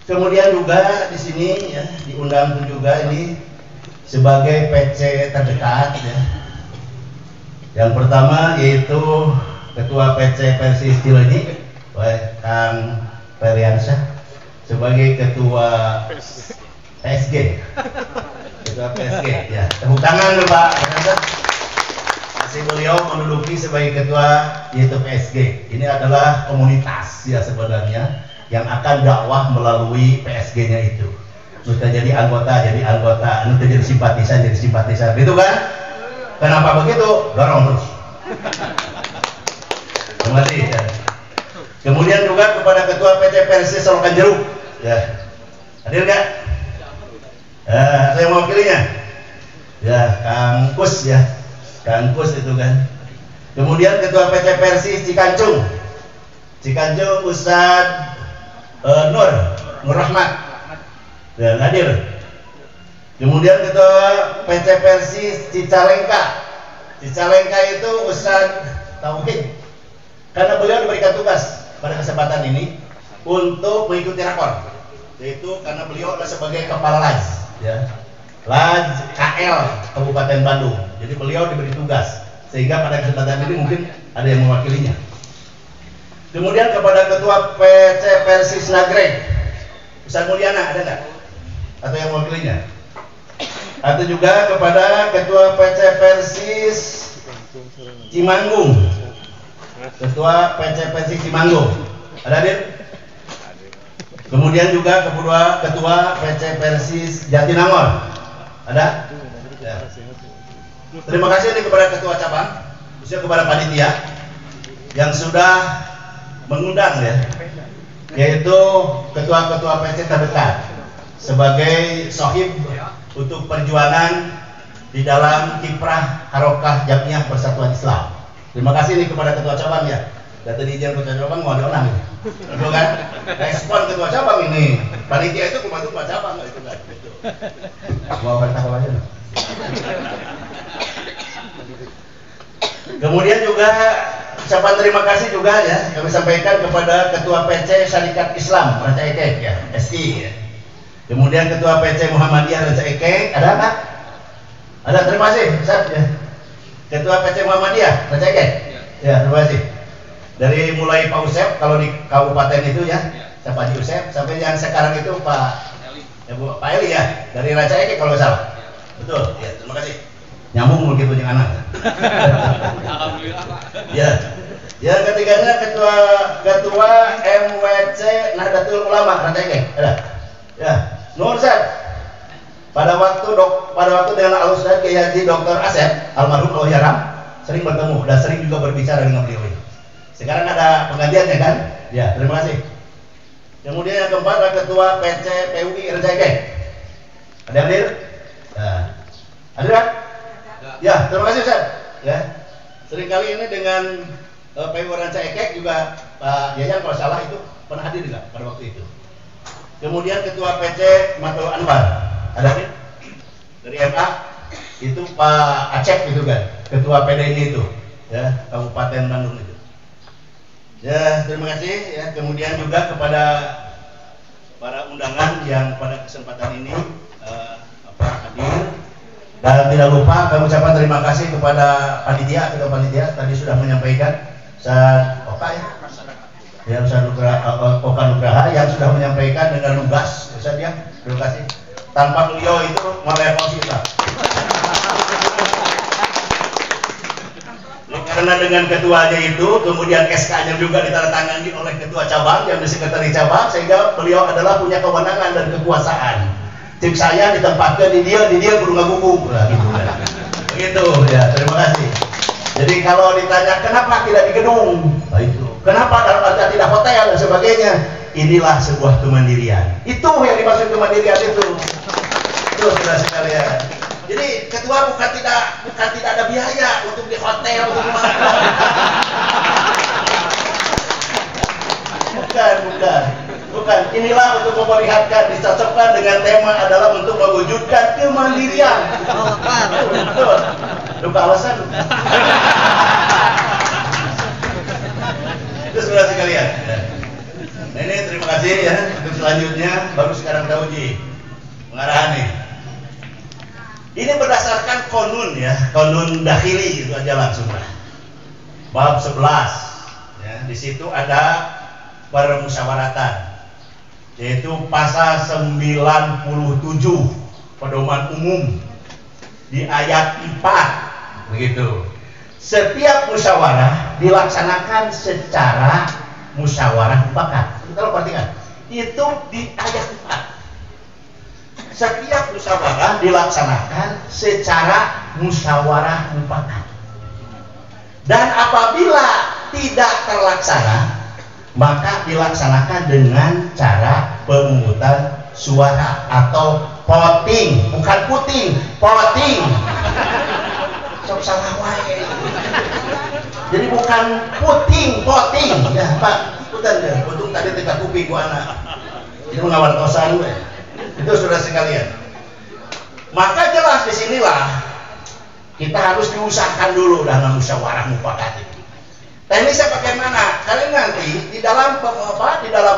E: Kemudian juga di sini ya diundang juga ini sebagai PC terdekat ya. Yang pertama yaitu Ketua PC Persis Cileunyi, Kang Periansyah, sebagai Ketua PSG. Ketua PSG ya. Tepuk tangan Pak Periansyah. Masih beliau menduduki sebagai ketua yaitu PSG. Ini adalah komunitas ya sebenarnya yang akan dakwah melalui PSG-nya itu. Sudah jadi anggota, nanti jadi simpatisan, gitu kan? Kenapa begitu? Dorong terus. Terima kasih ya. Kemudian juga kepada Ketua PC Persis Selokan Jeruk ya. Hadir nggak? Saya mewakilinya ya, Kang Kus ya, Kang Kus itu kan. Kemudian Ketua PC Persis Cikanjung Ustadz Nur Rahmat dan hadir. Kemudian Ketua PC Persis Cicalengka itu Ustadz Tauhid, karena beliau diberikan tugas pada kesempatan ini untuk mengikuti rakor, yaitu karena beliau adalah sebagai kepala LAJ ya, LAJ KL Kabupaten Bandung. Jadi beliau diberi tugas, sehingga pada kesempatan ini mungkin ada yang mewakilinya. Kemudian kepada Ketua PC Persis Nagreg, Ustaz Mulyana ada nggak? Atau yang mewakilinya? Atau juga kepada Ketua PC Persis Cimanggung, Ketua PC Persis Cimanggung, ada hadir? Kemudian juga Ketua PC Persis Jatinangor, ada? Ya. Terima kasih nih kepada Ketua Cabang, khususnya kepada panitia yang sudah mengundang ya, yaitu ketua-ketua PC terdekat sebagai sohib untuk perjuangan di dalam kiprah Harokah Jamiah Persatuan Islam. Terima kasih nih kepada Ketua Cabang ya. Data di Ketua Cabang mau ada orang gitu. Betul kan? Respon Ketua Cabang ini, panitia itu pembantu Ketua Cabang itu kan. Mau bertahan aja. Kemudian juga ucapan terima kasih juga ya kami sampaikan kepada Ketua PC Syarikat Islam Ranca Ekek ya, SI ya. Kemudian Ketua PC Muhammadiyah Ranca Ekek, ada nggak? Ada, terima kasih Ustaz ya. Ketua PC Muhammadiyah Ranca Ekek. Ya, terima kasih. Dari mulai Pak Usep kalau di kabupaten itu ya, Pak Usep sampai yang sekarang itu Pak Eli ya, dari Ranca Ekek kalau nggak salah. Betul, ya, terima kasih. Nyambung begitu dengan anak. Alhamdulillah Pak. Ya. Yang ketiganya Ketua MWC Nahdlatul Ulama Ranca Ekek. Ada. Ya. Nur Ustaz. Pada waktu dengan Al Ustaz Kiai Haji Dr. Asep almarhum Allah Yaram sering bertemu dan sering juga berbicara dengan beliau. Sekarang ada penggantiannya kan? Ya, terima kasih. Kemudian yang keempat adalah Ketua PC PUI Ranca Ekek. Ada yang hadir? Ya. Hadir kan? Ya, terima kasih Ustaz. Ya. Seringkali ini dengan PU Ranca Ekek juga Pak Yayan kalau salah itu pernah hadir juga pada waktu itu. Kemudian Ketua PC Matul Anwar, ada hadir? Dari MA itu Pak Acep itu kan, Ketua PD-nya itu, ya, Kabupaten Bandung itu. Ya, terima kasih ya. Kemudian juga kepada para undangan yang pada kesempatan ini hadir. Dan tidak lupa kami ucapkan terima kasih kepada panitia, ketua panitia tadi sudah menyampaikan Ustaz Oka ya, Ustaz Oka Nugraha yang sudah menyampaikan dengan lugas Ustaz ya, terima kasih. Tanpa beliau itu meleposi Ustaz. Karena dengan ketuanya itu kemudian SK-nya juga ditandatangani oleh ketua cabang yang di sekretari cabang, sehingga beliau adalah punya kewenangan dan kekuasaan. Cik saya ditempatkan di dia kudu ngagugung lah gitu kan. Begitu ya, terima kasih. Jadi kalau ditanya kenapa tidak di gedung, nah itu. Kenapa dalam arti tidak hotel dan sebagainya, inilah sebuah kemandirian. Itu yang dimaksud kemandirian itu. Itu sudah sekalian. Jadi ketua bukan tidak ada biaya untuk di hotel, untuk makan. Bukan. Inilah untuk memperlihatkan, dicocokkan dengan tema adalah untuk mewujudkan kemandirian. Betul. Lupa alasan. Itu sudah sekalian. Nah, ini terima kasih ya. Untuk selanjutnya baru sekarang kita uji pengarahan nih. Ini berdasarkan konun ya, konun dakhili itu aja langsung lah. Bab 11 ya, di situ ada permusyawaratan, yaitu pasal 97 pedoman umum di ayat 4 begitu. Setiap musyawarah dilaksanakan secara musyawarah mufakat. Kalau perhatikan, itu di ayat 4. Setiap musyawarah dilaksanakan secara musyawarah mufakat. Dan apabila tidak terlaksana, maka dilaksanakan dengan cara pemungutan suara atau voting, bukan puting, voting. Sok salah wae. Jadi bukan puting, voting. Ya, Pak, ikutan deh. Untung tadi tegak kuping gua anak. Ini mengawan kosan gue. Itu sudah sekalian. Maka jelas di sinilah kita harus diusahakan dulu dalam musyawarah mufakat itu. Teknisnya bagaimana? Kalian nanti di dalam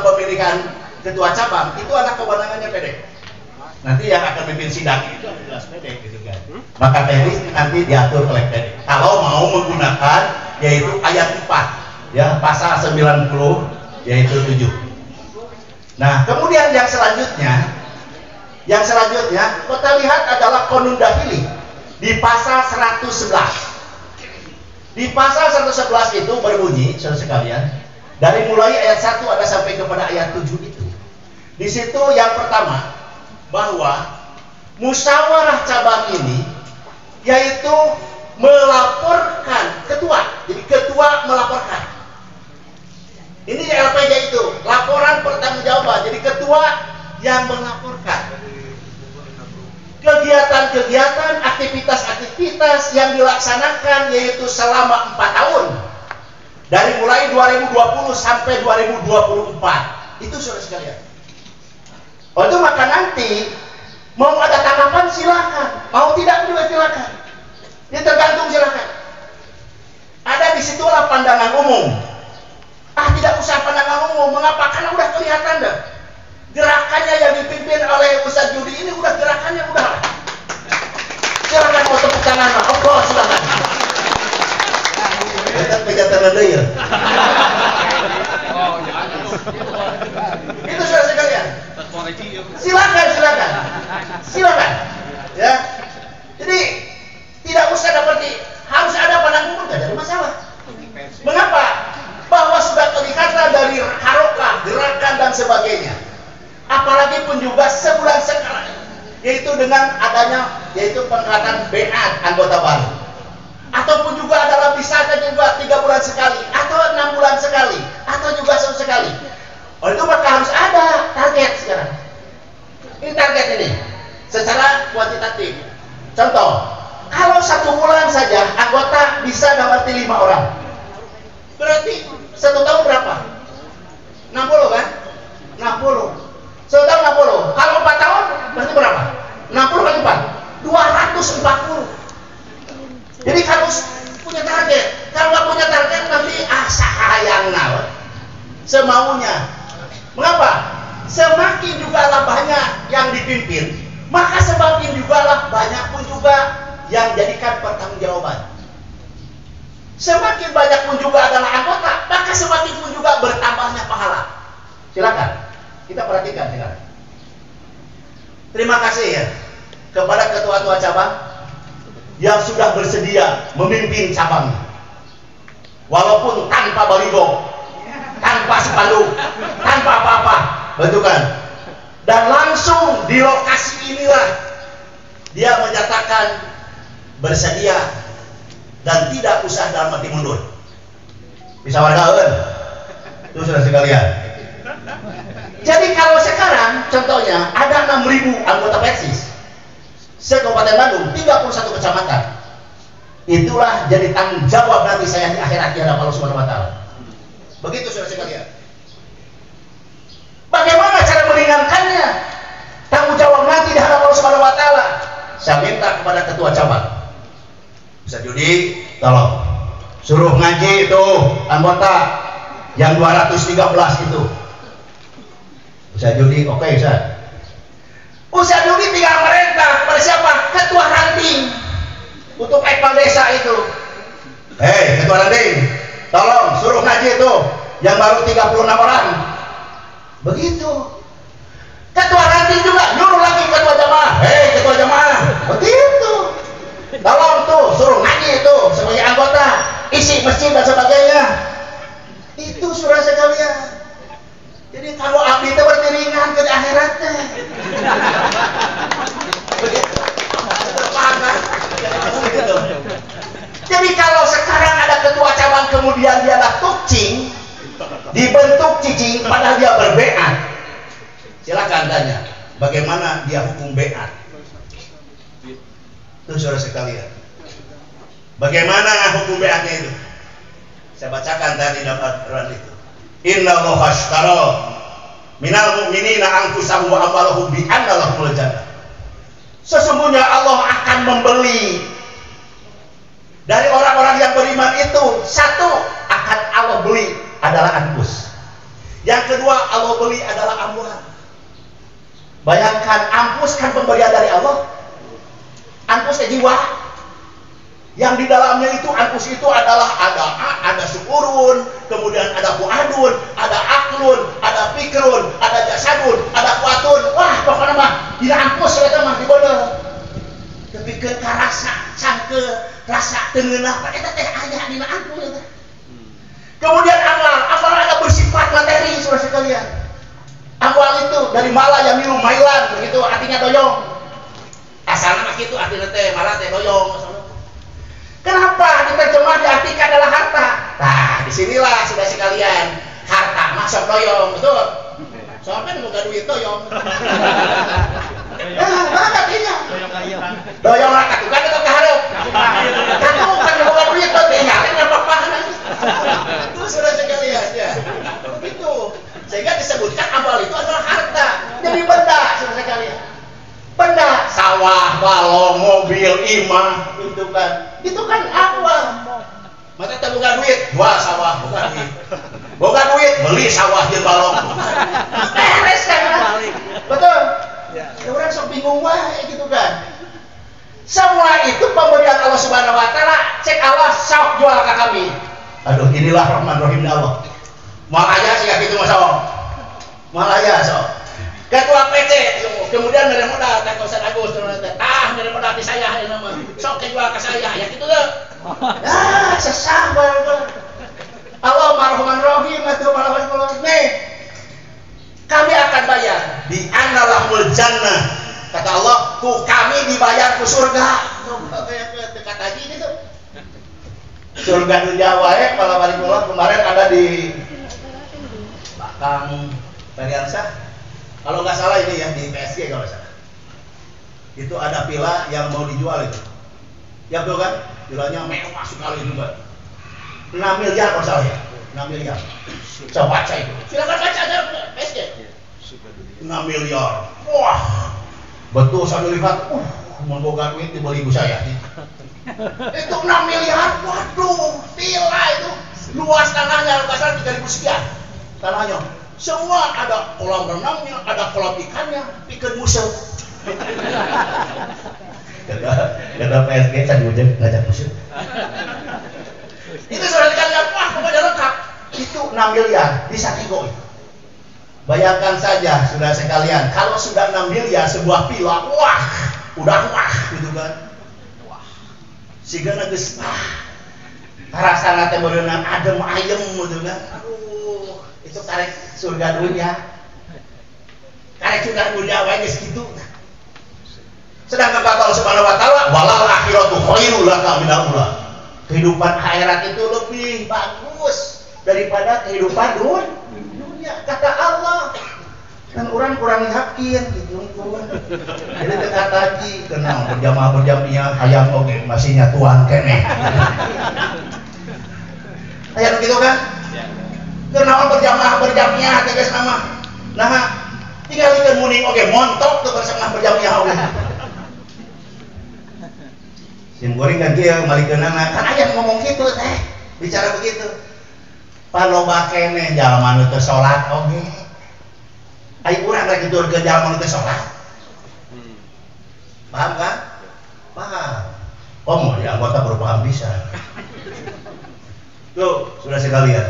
E: pemilihan ketua cabang itu ada kewenangannya pendek. Nanti yang akan memimpin sidang itu jelas pendek gitu kan. Maka teknis nanti diatur oleh pendek. Kalau mau menggunakan yaitu ayat 4 ya, pasal 90 yaitu 7. Nah, kemudian yang selanjutnya kita lihat adalah konun dakhili di pasal 111. Di pasal 111 itu berbunyi, saudara sekalian, dari mulai ayat 1 ada sampai kepada ayat 7 itu. Di situ yang pertama, bahwa musyawarah cabang ini yaitu melaporkan ketua. Jadi ketua melaporkan. Ini di LPJ itu, laporan pertanggungjawaban. Jadi ketua yang melaporkan kegiatan-kegiatan, aktivitas-aktivitas yang dilaksanakan yaitu selama 4 tahun dari mulai 2020 sampai 2024. Itu saudara sekalian. Itu maka nanti mau ada tanggapan silakan, mau tidak juga silakan. Ini tergantung silakan. Ada di situlah pandangan umum. Tidak usah pandangan umum, mengapa? Karena udah kelihatan dah. Gerakannya yang dipimpin oleh Ustaz Yudi ini udah gerakannya udah. Silakan mau tepuk tangan, Allah silakan. Pejatan ada ya. Itu sudah sekalian. Silakan. Ya. Jadi tidak usah harus ada pandangan umum, tidak ada masalah. Mengapa? Bahwa sudah kelihatan dari harokah, gerakan dan sebagainya. Apalagi pun juga sebulan sekali, yaitu dengan adanya yaitu pengangkatan BA anggota baru, ataupun juga adalah bisa juga 3 bulan sekali, atau 6 bulan sekali, atau juga setahun sekali. Itu maka harus ada target sekarang. Ini target ini secara kuantitatif. Contoh, kalau 1 bulan saja anggota bisa dapat 5 orang, berarti 1 tahun berapa? 60 kan? 60. 1 tahun 60. Kalau 4 tahun berarti berapa? 60 kali 4. 240. Jadi harus punya target. Kalau nggak punya target nanti sayang semaunya. Mengapa? Semakin juga lah banyak yang dipimpin, maka semakin juga lah banyak pun juga yang jadikan pertanggungjawaban. Semakin banyak pun juga adalah anggota, maka semakin pun juga bertambahnya pahala. Silakan. Kita perhatikan sekarang. Terima kasih ya kepada ketua-ketua cabang yang sudah bersedia memimpin cabang, walaupun tanpa baliho, tanpa spanduk, tanpa apa-apa, betul kan? Dan langsung di lokasi inilah dia menyatakan bersedia dan tidak usah dalam arti mundur. Bisa wargaeun. Itu sudah sekalian. Jadi kalau sekarang contohnya ada 6.000 anggota Persis, se-Kabupaten Bandung, 31 kecamatan. Itulah jadi tanggung jawab nanti saya di akhirat di hadapan Allah Subhanahu wa taala. Begitu saudara sekalian. Bagaimana cara meringankannya? Tanggung jawab nanti di hadapan Allah Subhanahu wa taala. Saya minta kepada ketua cabang. Bisa Judi, tolong suruh ngaji itu anggota yang 213 itu. Bisa Judi, oke Ustaz. Ustaz Judi tinggal merintah kepada siapa? Ketua ranting. Untuk ekmal desa itu. Hei, ketua ranting, tolong suruh ngaji itu yang baru 36 orang. Begitu. Ketua ranting juga nyuruh lagi ketua jamaah. Hei, ketua jamaah. Begitu. Tolong tuh suruh ngaji itu sebagai anggota, isi masjid dan sebagainya. Itu saudara sekalian. Jadi kalau abdi itu beriringan ke akhiratnya. Begitu. Jadi kalau sekarang ada ketua cabang kemudian dia adalah tukcing, dibentuk cicing padahal dia berbeat, silakan tanya bagaimana dia hukum beat. Itu saudara sekalian, bagaimana hukum beatnya itu? Saya bacakan tadi dalam Al-Quran itu. Innallaha ashtara minal mu'minina anfusahum wa amwalahum bi anna lahumul jannah. Sesungguhnya Allah akan membeli dari orang-orang yang beriman itu, satu akan Allah beli adalah anfus. Yang kedua Allah beli adalah amwal. Bayangkan anfus kan pemberian dari Allah. Anfusnya jiwa. Yang di dalamnya itu anfus itu adalah ada syukurun, kemudian ada fuadun, ada aklun, ada pikrun, ada jasadun, ada kuatun. Wah, pokoknya mah tidak anfus eta mah dibodol. Tapi ke rasa cangke, rasa tengenah, eta teh aya dina anfus eta. Kemudian amal ada bersifat materi saudara sekalian. Amal itu dari mala yang milu mailan, begitu artinya doyong. Asalnya mah kitu artinya teh mala teh doyong. Kenapa diterjemah diartikan adalah harta? Nah, disinilah sudah sekalian harta masuk doyong, betul? Soalnya mau gak duit doyong. Mana artinya? Doyong lah, katukan atau keharap? Katukan mau gak duit tuh, tinggalin apa-apa. Itu sudah sekalian ya. Begitu. Sehingga disebutkan amal itu adalah harta. Jadi benda sudah sekalian. Benda, sawah, balong, mobil, imah, itu kan awal. Masa kita bukan duit, jual sawah, bukan duit. Bukan duit, beli sawah di balong. Beres kan? Betul? Ya, orang sok bingung wae gitu kan. Semua itu pemberian Allah Subhanahu wa taala, cek Allah sok jual ke kami. Aduh, inilah Rahman Rahim Allah. Mal aja sih gitu Mas Om. Mal aja sok. Ketua PC, kemudian dari modal teh Ustaz Agus, dari modal di saya ini mah. Sok kejual ke saya, ya gitu tuh. Ah, sesah banget. Allah Rahman Rahim itu malahan kalau nih. Kami akan bayar di annalahul jannah. Kata Allah, tuh kami dibayar ke surga. Dekat lagi gitu. Surga di Jawa ya, kalau balik pulang kemarin ada di Bakang Periansa. Kalau nggak salah ini ya di PSG kalau nggak salah. Itu ada villa yang mau dijual itu. Ya betul kan? Villanya mewah sekali juga. 6 miliar kalau salah ya. 6 miliar. Coba baca itu. Silakan baca aja PSG. 6 miliar. Wah. Betul saya lihat. Mau boga duit dibeli ibu saya. Itu 6 miliar. Waduh, villa itu. Luas tanahnya kalau salah 3.000 sekian. Tanahnya. Semua ada kolam renangnya, ada kolam ikannya, ikan musuh. Kata PSG saya diuji ngajak musuh. Itu sudah dikatakan, wah pokoknya lengkap. Itu 6 miliar di Satigo. Bayangkan saja sudah sekalian, kalau sudah 6 miliar sebuah villa, wah, udah wah gitu kan. Wah, siga geus rasana teh beunang adem ayem gitu kan. Aduh, itu karek surga dunia. Karek surga dunia wae geus kitu. Sedangkan kata Allah Subhanahu wa taala, walal akhiratu khairul laka minal ula. Kehidupan akhirat itu lebih bagus daripada kehidupan dunia, kata Allah. Dan orang kurang lihat yakin gitu. Jadi dekat haji kenal berjamaah hayang oge masihnya tuan keneh. Hayang gitu kan? Kenal berjamaah tegas nama. Nah, tinggalikeun muning oge montok teu bersama berjamaah oge. Sim goreng kan kieu malikeunana kan aya ngomong kitu teh, bicara begitu. Paloba keneh jalma nu teu salat oge. Ai urang rek diturkeun jalma nu teu salat. Paham kan? Paham. Komo ya anggota baru paham bisa. Tuh, sudah sekalian.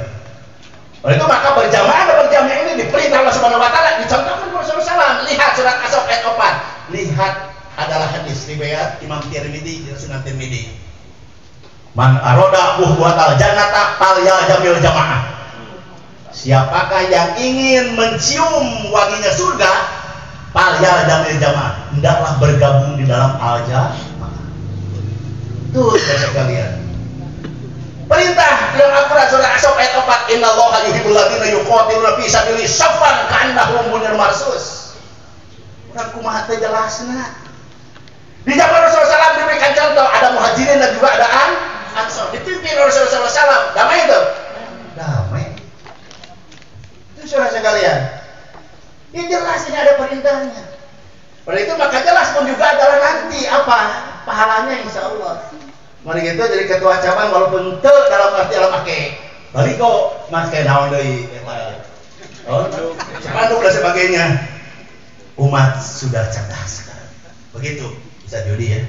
E: Oleh itu maka berjamaah ini diperintah Allah Subhanahu wa taala, dicontohkan Rasulullah SAW. Lihat surat As-Saff ayat 4. Lihat adalah hadis riwayat Imam Tirmidzi dan Sunan Tirmidzi. Man aroda buhwatal jannata falyajamil jamaah. Siapakah yang ingin mencium wanginya surga, falyajamil jamaah. Hendaklah bergabung di dalam al-jamaah. Tuh sekalian. Perintah yang akurat surah As-Saff ayat 4. Innallaha yuhibbul ladzina yuqatiluna fi sabilihi saffan ka'annahum bunyanun marsus. Urang kumaha teh jelasna. Di zaman Rasulullah SAW diberikan contoh, ada muhajirin dan juga ada ansor. Dipimpin Rasulullah SAW. Damai itu? Damai. Itu surah sekalian. Ini jelas ini ada perintahnya. Oleh itu maka jelas pun juga adalah nanti apa pahalanya insya Allah. Mari kita jadi ketua cabang walaupun teu dalam arti alam make. Balik kok make naon deui eta. Oh, spanduk dan sebagainya. Umat sudah cerdas sekarang. Begitu. Bisa judi ya.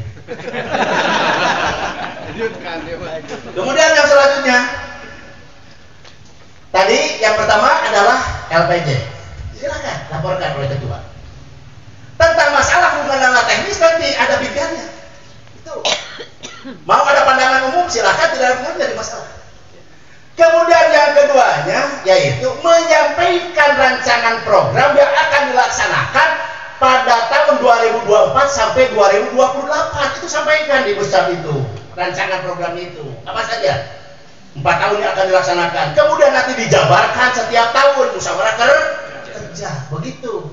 E: Kemudian yang selanjutnya. Tadi yang pertama adalah LPJ. Silakan laporkan oleh ketua. Tentang masalah hubungan teknis nanti ada bimbingannya. Itu. Mau ada pandangan umum silakan, tidak ada jadi masalah. Kemudian yang keduanya yaitu menyampaikan rancangan program yang akan dilaksanakan pada tahun 2024 sampai 2028. Itu sampaikan di pusat itu rancangan program itu apa saja 4 tahun yang akan dilaksanakan. Kemudian nanti dijabarkan setiap tahun musyawarah kerja begitu.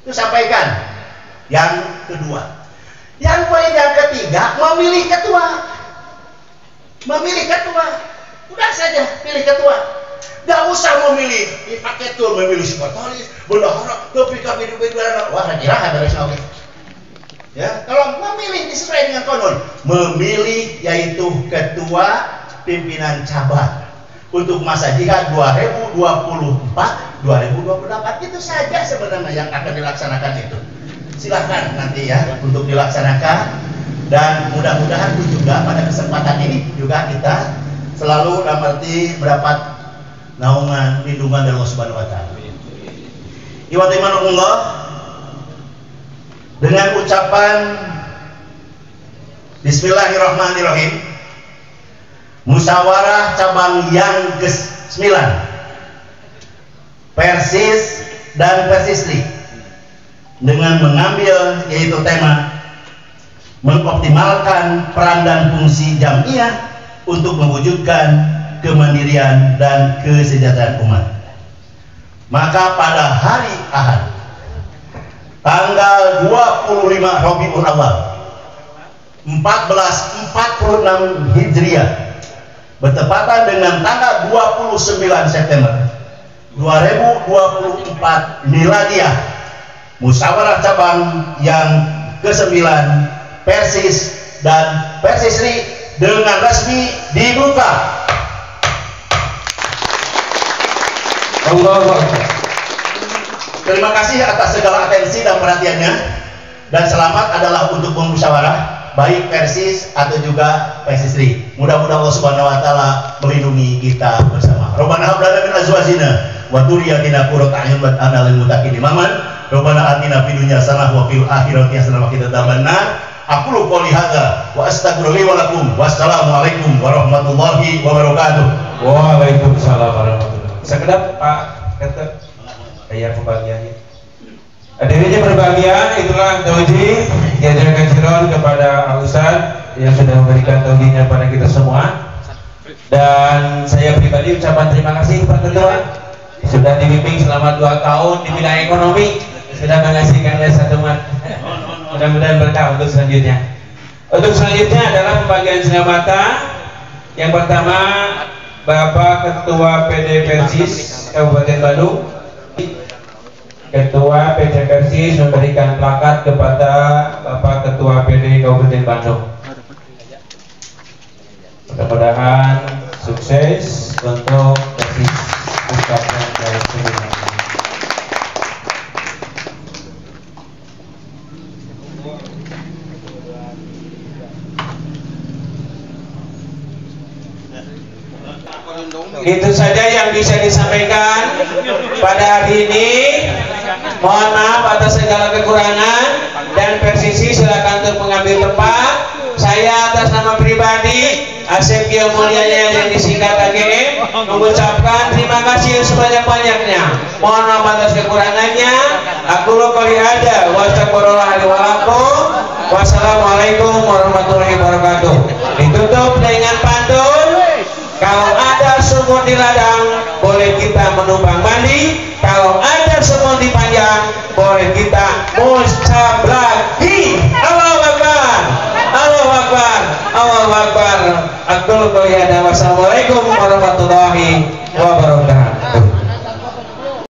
E: Itu sampaikan. Yang kedua. Yang poin yang ketiga, memilih ketua. Memilih ketua. Udah saja pilih ketua. Gak usah memilih pakai tool, memilih sekretaris, bendahara, tapi kami bendahara. Wah, kira beres oke. Ya, kalau memilih disesuaikan dengan konon. Memilih yaitu ketua pimpinan cabang untuk masa jihad 2024-2028. Itu saja sebenarnya yang akan dilaksanakan itu. Silahkan nanti ya untuk dilaksanakan, dan mudah-mudahan juga pada kesempatan ini juga kita selalu dapat mendapat naungan lindungan dari Allah Subhanahu wa taala. Iwatimanullah, dengan ucapan Bismillahirrahmanirrahim, musyawarah cabang yang ke-9 Persis dan Persisri dengan mengambil yaitu tema mengoptimalkan peran dan fungsi jamiah untuk mewujudkan kemandirian dan kesejahteraan umat. Maka pada hari Ahad tanggal 25 Rabiul Awal 1446 Hijriah bertepatan dengan tanggal 29 September 2024 Miladiah, musyawarah cabang yang ke-9 Persis dan Persisri dengan resmi dibuka. Allah. Terima kasih atas segala atensi dan perhatiannya, dan selamat adalah untuk bermusyawarah baik Persis atau juga Persisri. Mudah-mudahan Allah Subhanahu wa taala melindungi kita bersama. Rabbana hab lana min azwajina wa dzurriyyatina qurrata a'yun waj'alna lil muttaqina imaman. Rabbana atina fid dunya hasanah wa fil akhirati hasanah wa qina adzabannar. Aqulu qouli hadza wa astaghfirullahi wa lakum. Wassalamualaikum warahmatullahi wabarakatuh.
B: Waalaikumsalam warahmatullahi wabarakatuh. Sekedap Pak Ketua kayak pembagiannya. Hadirin berbahagia, itulah tauhid yang diajarkan kepada Al Ustaz yang sudah memberikan tauhidnya pada kita semua. Dan saya pribadi ucapan terima kasih Pak Ketua sudah dibimbing selama 2 tahun di bidang ekonomi. sudah mengasihkan les satu mat. Mudah-mudahan berkah untuk selanjutnya. Untuk selanjutnya adalah pembagian senjata. Yang pertama, Bapak Ketua PD Persis Kabupaten Bandung. Ketua PC Persis memberikan plakat kepada Bapak Ketua PD Kabupaten Bandung. Mudah-mudahan sukses untuk Persis ucapan dari sebelumnya. Itu saja yang bisa disampaikan pada hari ini. Mohon maaf atas segala kekurangan, dan Persisi silakan untuk mengambil tempat. Saya atas nama pribadi Asep Gio Mulyanya yang disingkat AGM mengucapkan terima kasih sebanyak-banyaknya. Mohon maaf atas kekurangannya. Aku qouli hada wa astagfirullahaladzim wa lakum. Wassalamualaikum warahmatullahi wabarakatuh. Ditutup dengan pantun. Kalau ada sumur di ladang, boleh kita menumpang mandi. Kalau ada sumur di panjang, boleh kita mustablagi. Allahu Akbar, Allahu Akbar, Allahu Akbar. Aku qouli hada. Wassalamualaikum warahmatullahi wabarakatuh.